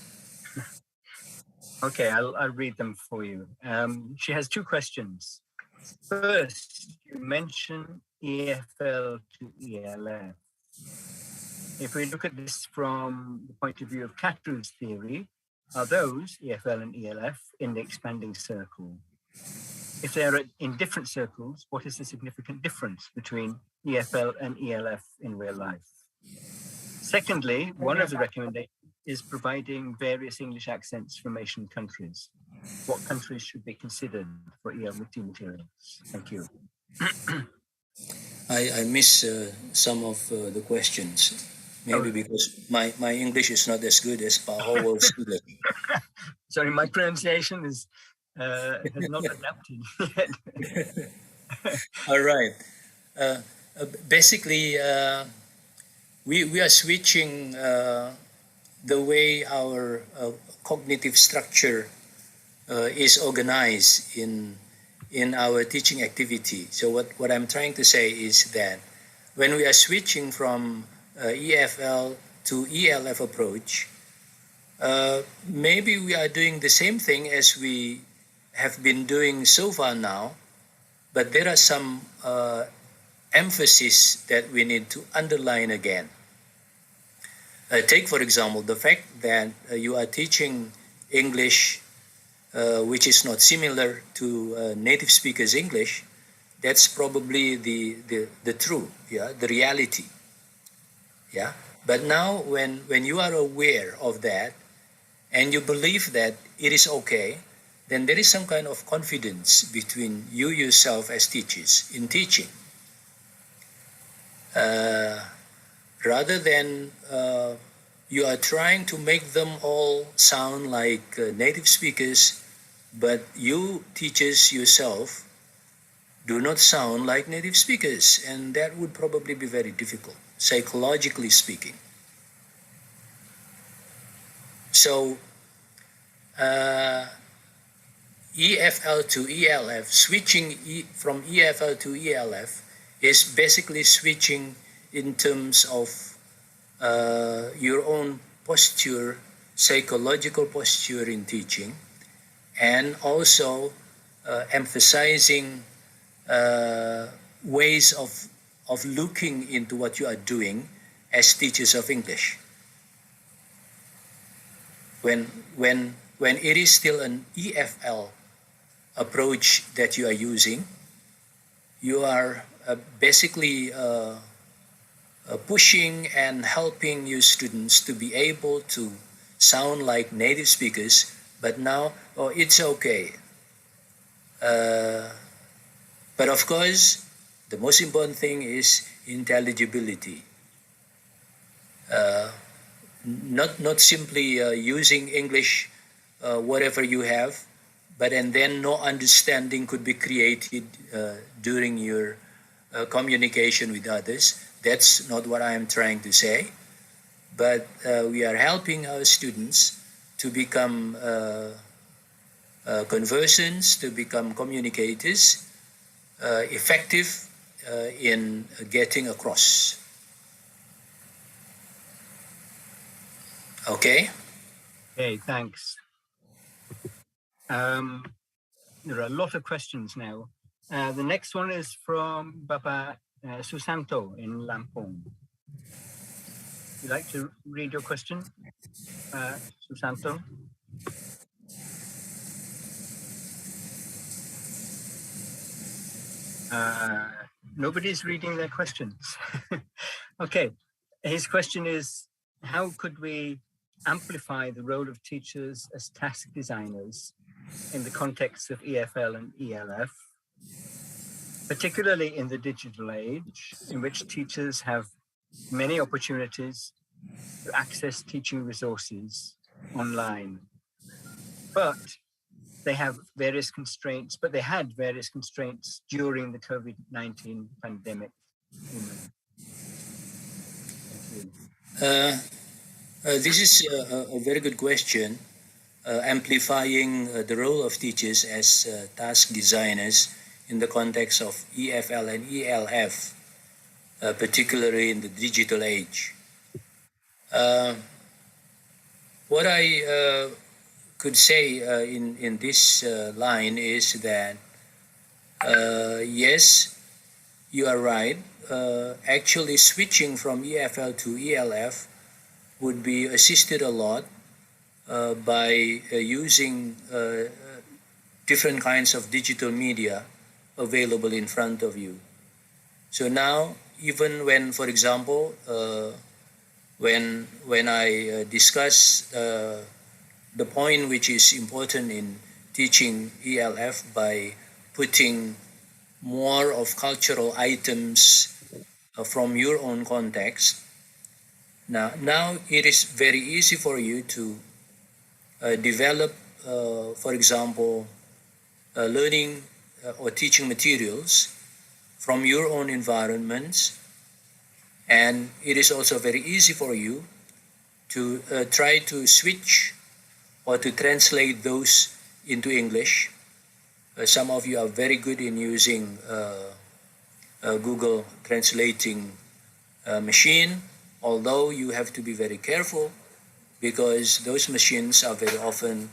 Okay, I'll read them for you. She has two questions. First, you mentioned EFL to ELF. If we look at this from the point of view of Catu's theory, are those, EFL and ELF, in the expanding circle? If they are in different circles, what is the significant difference between EFL and ELF in real life? Secondly, one of the recommendations is providing various English accents from Asian countries. What countries should be considered for ELMT materials? Thank you. I miss some of the questions, maybe because my English is not as good as Pak Howo's English. Sorry, my pronunciation has not adapted yet. All right. Basically, we are switching the way our cognitive structure is organized in our teaching activity. So what I'm trying to say is that when we are switching from EFL to ELF approach, maybe we are doing the same thing as we have been doing so far now, but there are some emphasis that we need to underline again. Take, for example, the fact that you are teaching English which is not similar to native speakers English. That's probably the truth, yeah, the reality. Yeah. But now when you are aware of that and you believe that it is okay, then there is some kind of confidence between you yourself as teachers in teaching. Rather than you are trying to make them all sound like native speakers, but you teachers yourself do not sound like native speakers, and that would probably be very difficult, psychologically speaking. So EFL to ELF, switching from EFL to ELF is basically switching in terms of your own posture, psychological posture in teaching, and also emphasizing ways of looking into what you are doing as teachers of English. When it is still an EFL approach that you are using, you are basically pushing and helping your students to be able to sound like native speakers, but now, it's okay. But of course, the most important thing is intelligibility. Not simply using English, whatever you have, but and then no understanding could be created during your communication with others. That's not what I am trying to say. But we are helping our students to become conversants, to become communicators, effective in getting across. Okay? Okay, thanks. There are a lot of questions now. The next one is from Bapak Susanto in Lampung. you like to read your question, Susanto? Nobody's reading their questions. Okay, his question is, how could we amplify the role of teachers as task designers in the context of EFL and ELF, particularly in the digital age, in which teachers have many opportunities to access teaching resources online, but they have various constraints, but they had various constraints during the COVID-19 pandemic. This is a very good question. Amplifying the role of teachers as task designers in the context of EFL and ELF, particularly in the digital age. What I could say in this line is that yes, you are right. Actually, switching from EFL to ELF would be assisted a lot by using different kinds of digital media available in front of you. So now, even when, for example, when I discuss the point which is important in teaching ELF by putting more of cultural items from your own context, now it is very easy for you to develop, for example, learning or teaching materials from your own environments. And it is also very easy for you to try to switch or to translate those into English. Some of you are very good in using Google translating machine, although you have to be very careful because those machines are very often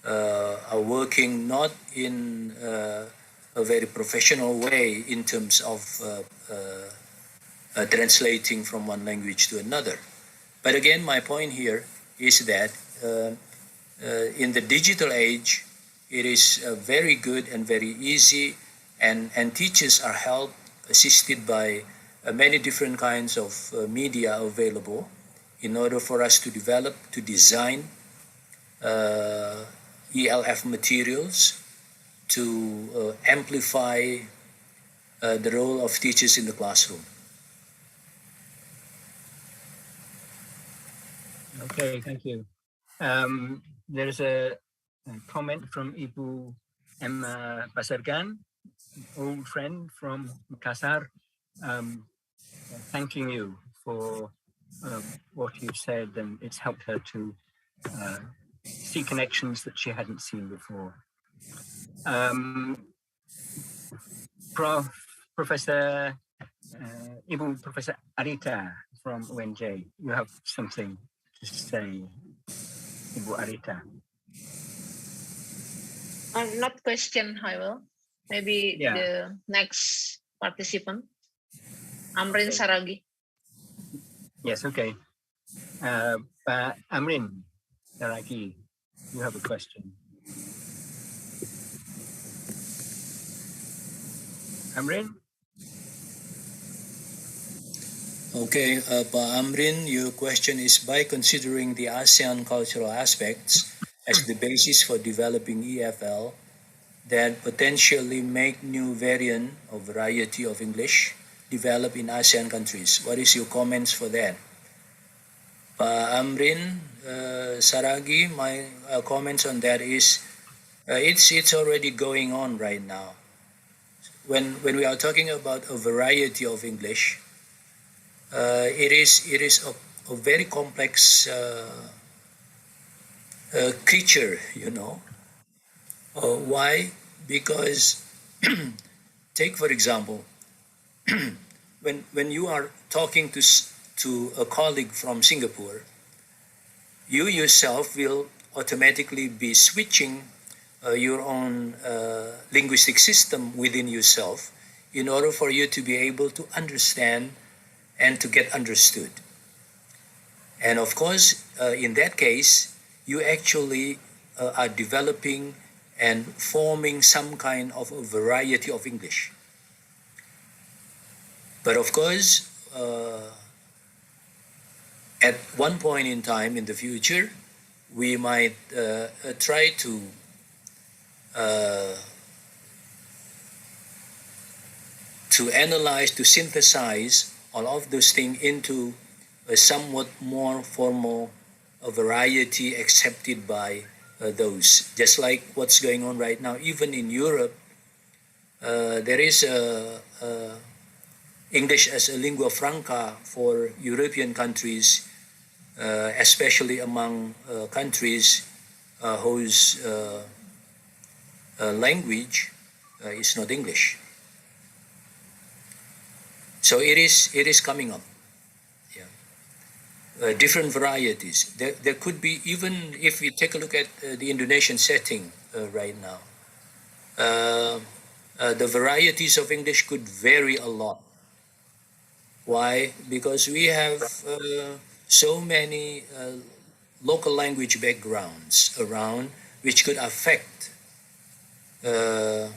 are working not in a very professional way in terms of translating from one language to another. But again, my point here is that in the digital age, it is very good and very easy, and teachers are helped, assisted by many different kinds of media available in order for us to develop, to design ELF materials to amplify the role of teachers in the classroom. Okay, thank you. There's a comment from Ibu Emma Pasargan, old friend from Makassar, thanking you for what you've said, and it's helped her to see connections that she hadn't seen before. Professor Ibu Professor Arita from UNJ, you have something to say, Ibu Arita. Not question, I will. Maybe the next participant, Amrin Saragi. Yes, okay. Amrin Saragi, you have a question. Amrin? Okay, Pak Amrin, your question is, by considering the ASEAN cultural aspects as the basis for developing EFL, that potentially make new variant or variety of English develop in ASEAN countries. What is your comments for that? Pak Amrin Saragi, my comments on that is, it's already going on right now. When we are talking about a variety of English, it is a very complex creature, you know. Why? Because take for example, when you are talking to a colleague from Singapore, you yourself will automatically be switching your own linguistic system within yourself in order for you to be able to understand and to get understood. And of course, in that case, you actually are developing and forming some kind of a variety of English. But of course, at one point in time in the future, we might try to analyze, to synthesize all of those things into a somewhat more formal variety accepted by those. Just like what's going on right now, even in Europe, there is English as a lingua franca for European countries, especially among countries whose language is not English. So it is coming up. Different varieties. There could be, even if we take a look at the Indonesian setting right now, the varieties of English could vary a lot. Why? Because we have so many local language backgrounds around which could affect the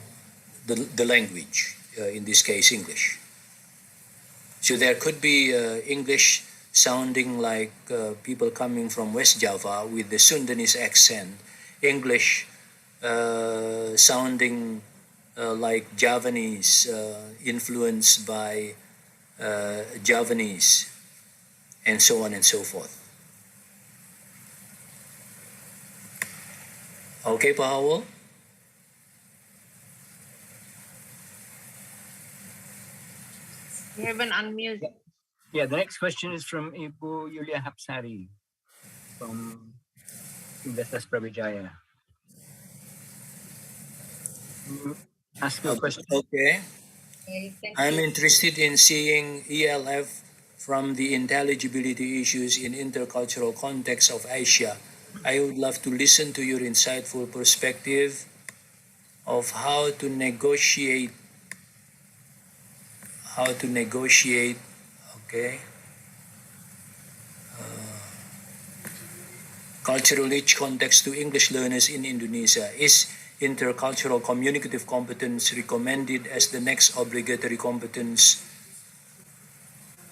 language, in this case English. So there could be English sounding like people coming from West Java with the Sundanese accent, English sounding like Javanese, influenced by Javanese, and so on and so forth. Okay, Pak Howell? You haven't unmuted. Yeah, the next question is from Ibu Yulia Hapsari from Universitas Brawijaya. Ask your question. Okay. I'm interested in seeing ELF from the intelligibility issues in intercultural context of Asia. I would love to listen to your insightful perspective of how to negotiate, okay, cultural rich context to English learners in Indonesia. Is intercultural communicative competence recommended as the next obligatory competence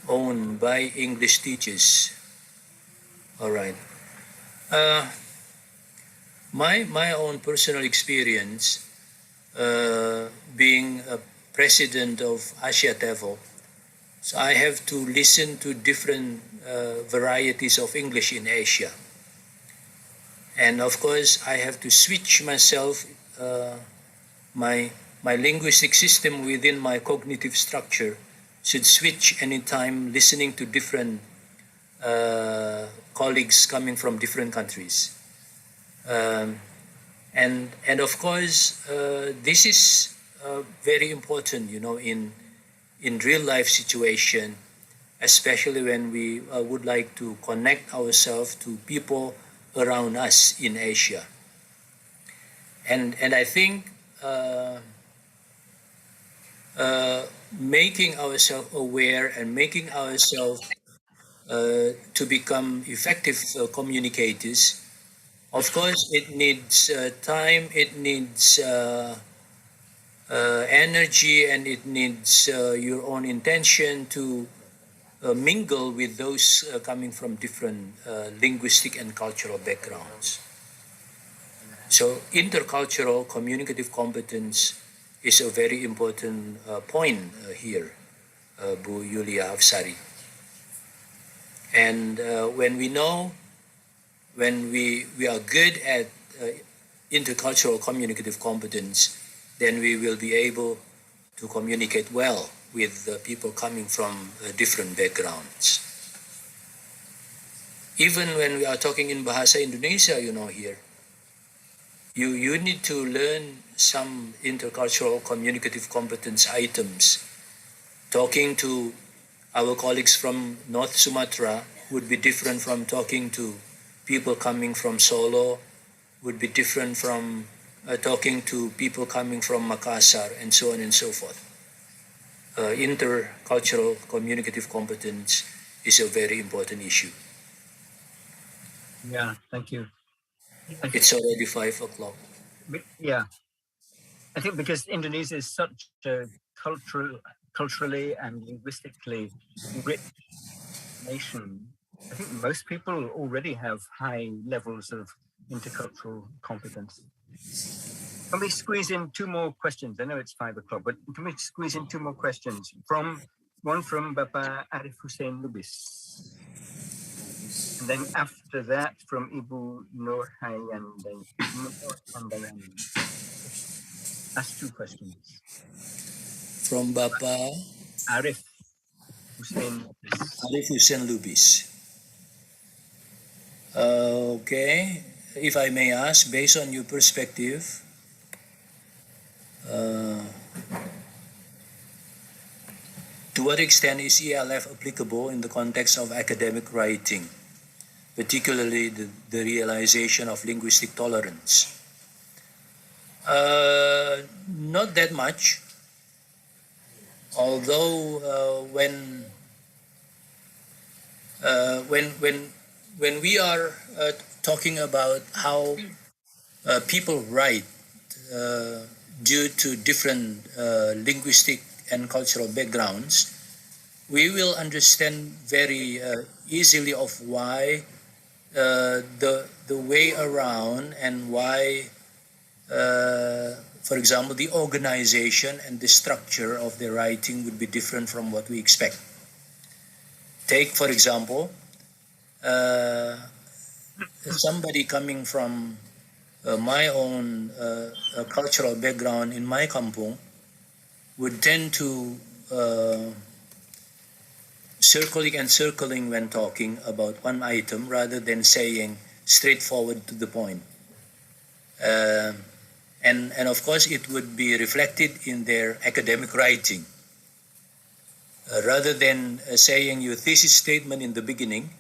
owned by English teachers? All right. My own personal experience, being a president of Asia TEVL, so I have to listen to different varieties of English in Asia. And of course, I have to switch myself, my linguistic system within my cognitive structure should switch anytime listening to different colleagues coming from different countries. And of course, this is very important, in real life situation, especially when we would like to connect ourselves to people around us in Asia. And I think making ourselves aware and making ourselves to become effective communicators, of course, it needs time, it needs energy, and it needs your own intention to mingle with those coming from different linguistic and cultural backgrounds. So intercultural communicative competence is a very important point here, Bu Yulia Hafsari. And when we are good at intercultural communicative competence, then we will be able to communicate well with people coming from different backgrounds. Even when we are talking in Bahasa Indonesia, here, you need to learn some intercultural communicative competence items. Talking to our colleagues from North Sumatra would be different from talking to people coming from Solo, would be different from talking to people coming from Makassar, and so on and so forth. Intercultural communicative competence is a very important issue. Yeah, thank you. It's already 5 o'clock. Yeah, I think because Indonesia is such a culturally and linguistically rich nation, I think most people already have high levels of intercultural competence. Can we squeeze in 2 more questions? I know it's 5 o'clock, but can we squeeze in 2 more questions? One from Bapak Arif Hussein Lubis. And then after that, from Ibu Nur Handayani. Ask 2 questions. From Bapak Arif Hussein Lubis. Okay, if I may ask, based on your perspective, to what extent is ELF applicable in the context of academic writing, particularly the realization of linguistic tolerance? Not that much, although when we are talking about how people write due to different linguistic and cultural backgrounds, we will understand very easily of why the way around and why, for example, the organization and the structure of the writing would be different from what we expect. Take, for example, somebody coming from my own cultural background in my kampung would tend to circling when talking about one item rather than saying straightforward to the point. And of course, it would be reflected in their academic writing. Rather than saying your thesis statement in the beginning,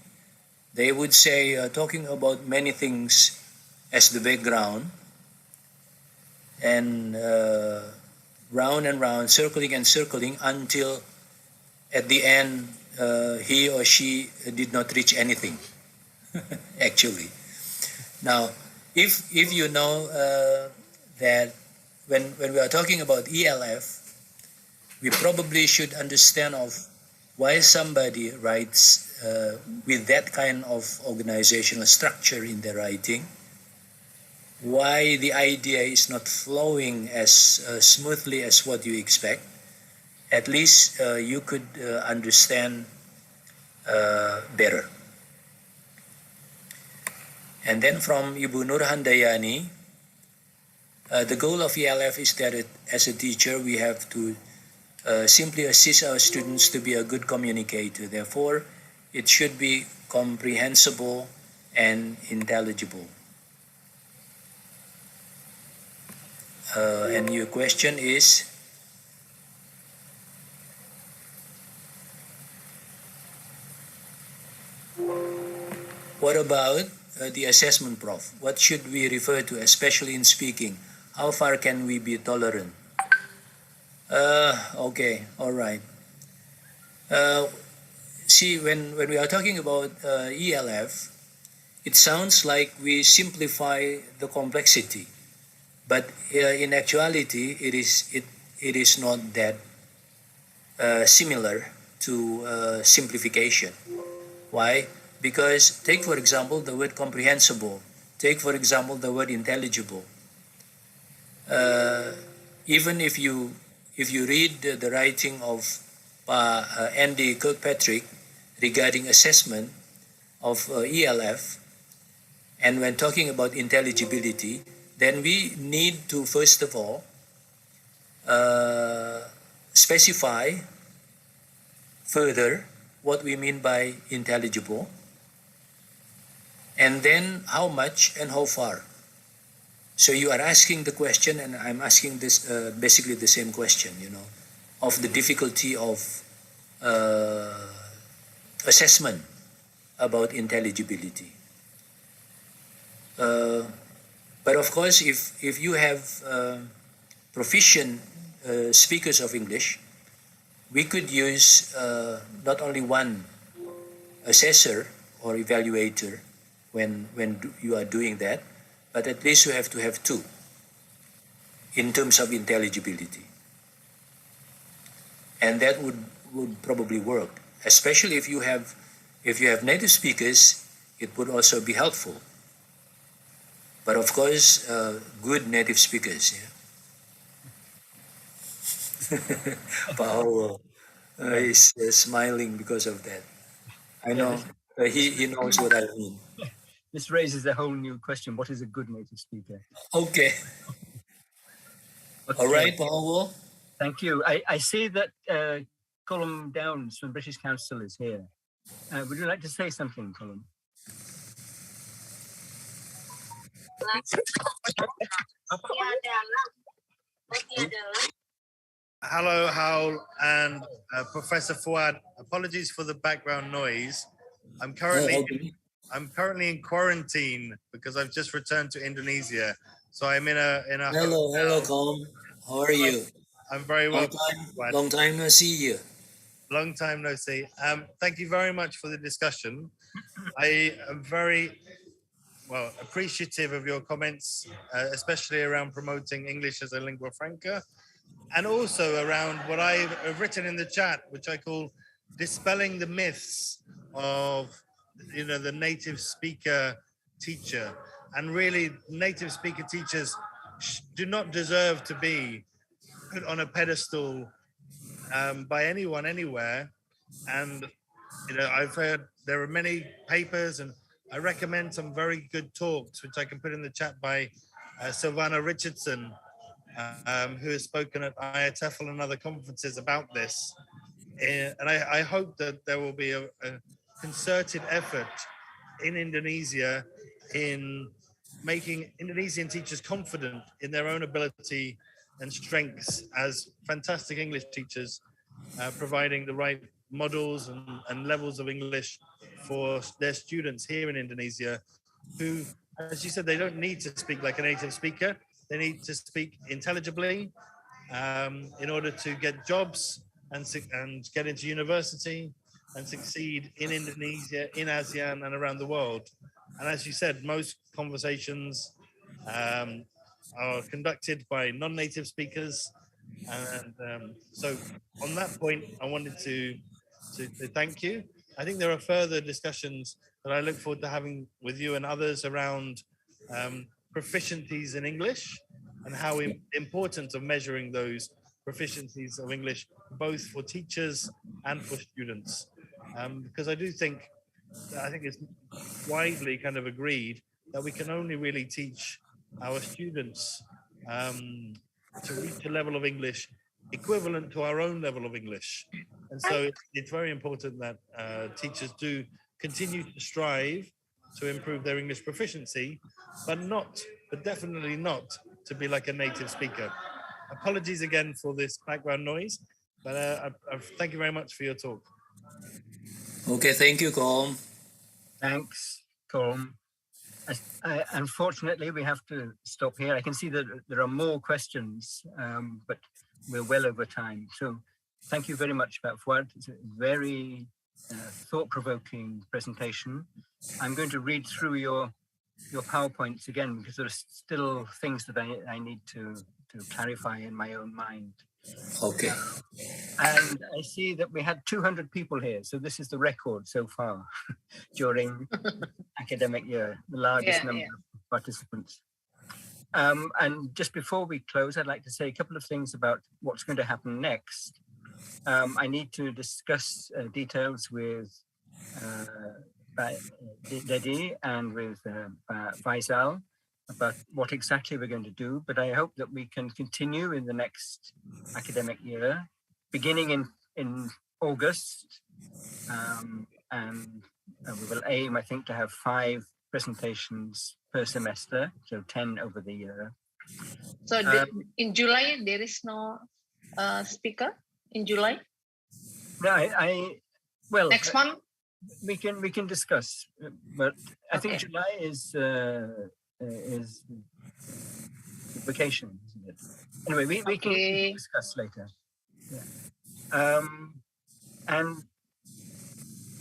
they would say, talking about many things as the background, and round and round, circling until at the end he or she did not reach anything, actually. Now, if you know that when we are talking about ELF, we probably should understand of why somebody writes with that kind of organizational structure in their writing, why the idea is not flowing as smoothly as what you expect. At least you could understand better. And then from Ibu Nur Handayani, the goal of ELF is that as a teacher we have to simply assist our students to be a good communicator. Therefore, it should be comprehensible and intelligible. And your question is? What about the assessment, Prof? What should we refer to, especially in speaking? How far can we be tolerant? Okay, all right. See, when we are talking about ELF, it sounds like we simplify the complexity, but in actuality, it is not that similar to simplification. Why? Because take, for example, the word comprehensible. Take, for example, the word intelligible. Even if you read the writing of Andy Kirkpatrick regarding assessment of ELF, and when talking about intelligibility, then we need to first of all specify further what we mean by intelligible, and then how much and how far. So you are asking the question, and I'm asking this basically the same question, of the difficulty of assessment about intelligibility. But of course, if you have proficient speakers of English, we could use not only one assessor or evaluator, when you are doing that, but at least you have to have two in terms of intelligibility. And that would probably work, especially if you have native speakers. It would also be helpful. But of course, good native speakers. Yeah. Paul is smiling because of that. I know he knows what I mean. This raises a whole new question. What is a good native speaker? Okay. All right, Paul. Thank you. I see that Colum Downs from British Council is here. Would you like to say something, Colum? Hello, Hal and Professor Fuad. Apologies for the background noise. I'm currently in quarantine because I've just returned to Indonesia. So I'm in a Hello, Colum. How are you? I'm very well. Long time no see you. Long time no see. Thank you very much for the discussion. I am very appreciative of your comments, especially around promoting English as a lingua franca, and also around what I've written in the chat, which I call dispelling the myths of the native speaker teacher. And really, native speaker teachers do not deserve to be put on a pedestal by anyone anywhere. And I've heard there are many papers, and I recommend some very good talks which I can put in the chat by Silvana Richardson, who has spoken at IATEFL and other conferences about this. And I hope that there will be a concerted effort in Indonesia in making Indonesian teachers confident in their own ability and strengths as fantastic English teachers, providing the right models and levels of English for their students here in Indonesia, who, as you said, they don't need to speak like a native speaker. They need to speak intelligibly in order to get jobs and get into university and succeed in Indonesia, in ASEAN, and around the world. And as you said, most conversations are conducted by non-native speakers. And so on that point, I wanted to thank you. I think there are further discussions that I look forward to having with you and others around proficiencies in English and how important of measuring those proficiencies of English, both for teachers and for students. Because I think it's widely kind of agreed that we can only really teach our students to reach a level of English equivalent to our own level of English. And so it's very important that teachers do continue to strive to improve their English proficiency, but definitely not to be like a native speaker. Apologies again for this background noise, but thank you very much for your talk. Okay, thank you, Colum. Thanks, Colum. Unfortunately, we have to stop here. I can see that there are more questions, but we're well over time. So thank you very much, Fuad. It's a very thought-provoking presentation. I'm going to read through your PowerPoints again, because there are still things that I need to clarify in my own mind. Okay. And I see that we had 200 people here. So this is the record so far during the academic year, the largest number of participants. And just before we close, I'd like to say a couple of things about what's going to happen next. I need to discuss details with Dedi and with Faisal about what exactly we're going to do, but I hope that we can continue in the next academic year, beginning in August, and we will aim, I think, to have 5 presentations per semester, so 10 over the year. So in July, there is no speaker in July? No, well, next month? We can discuss, but I think July is vacation, isn't it? Anyway, we can discuss later. Yeah. And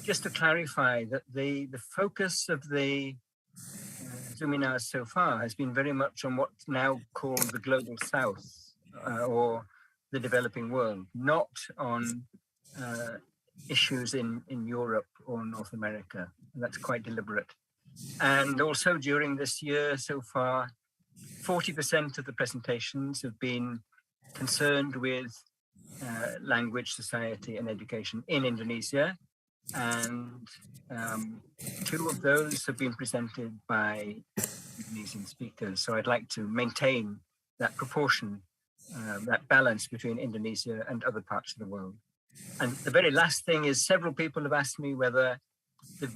just to clarify that the focus of the Zuminars so far has been very much on what's now called the global south or the developing world, not on issues in Europe or North America. And that's quite deliberate. And also during this year so far, 40% of the presentations have been concerned with language, society, and education in Indonesia. And 2 of those have been presented by Indonesian speakers. So I'd like to maintain that proportion, that balance between Indonesia and other parts of the world. And the very last thing is several people have asked me whether the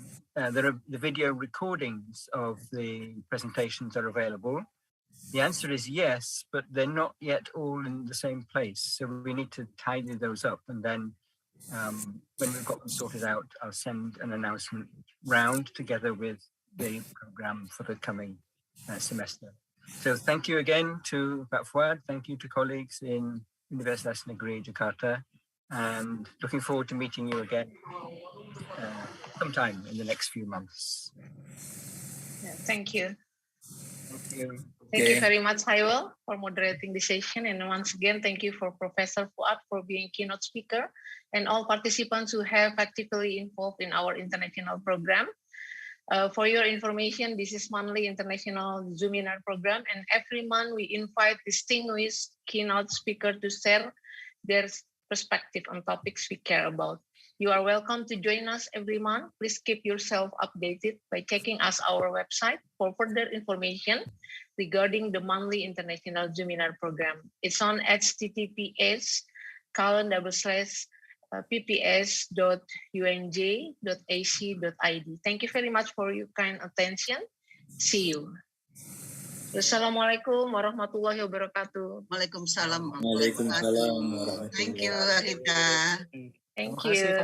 video recordings of the presentations are available. The answer is yes, but they're not yet all in the same place. So we need to tidy those up. And then when we've got them sorted out, I'll send an announcement round together with the program for the coming semester. So thank you again to Fuad. Thank you to colleagues in Universitas Negeri Jakarta. And looking forward to meeting you again sometime in the next few months. Yeah, thank you. Thank you. Thank you very much, Hywel, for moderating the session. And once again, thank you for Professor Fuad for being keynote speaker and all participants who have actively involved in our international program. For your information, this is monthly international Zoominar program, and every month we invite distinguished keynote speakers to share their perspective on topics we care about. You are welcome to join us every month. Please keep yourself updated by checking us our website for further information regarding the monthly international Zoominar program. It's on https://pps.unj.ac.id. Thank you very much for your kind attention. See you. Wassalamualaikum warahmatullahi wabarakatuh. Waalaikumsalam. Waalaikumsalam warahmatullahi Thank you, Rita. Thank you.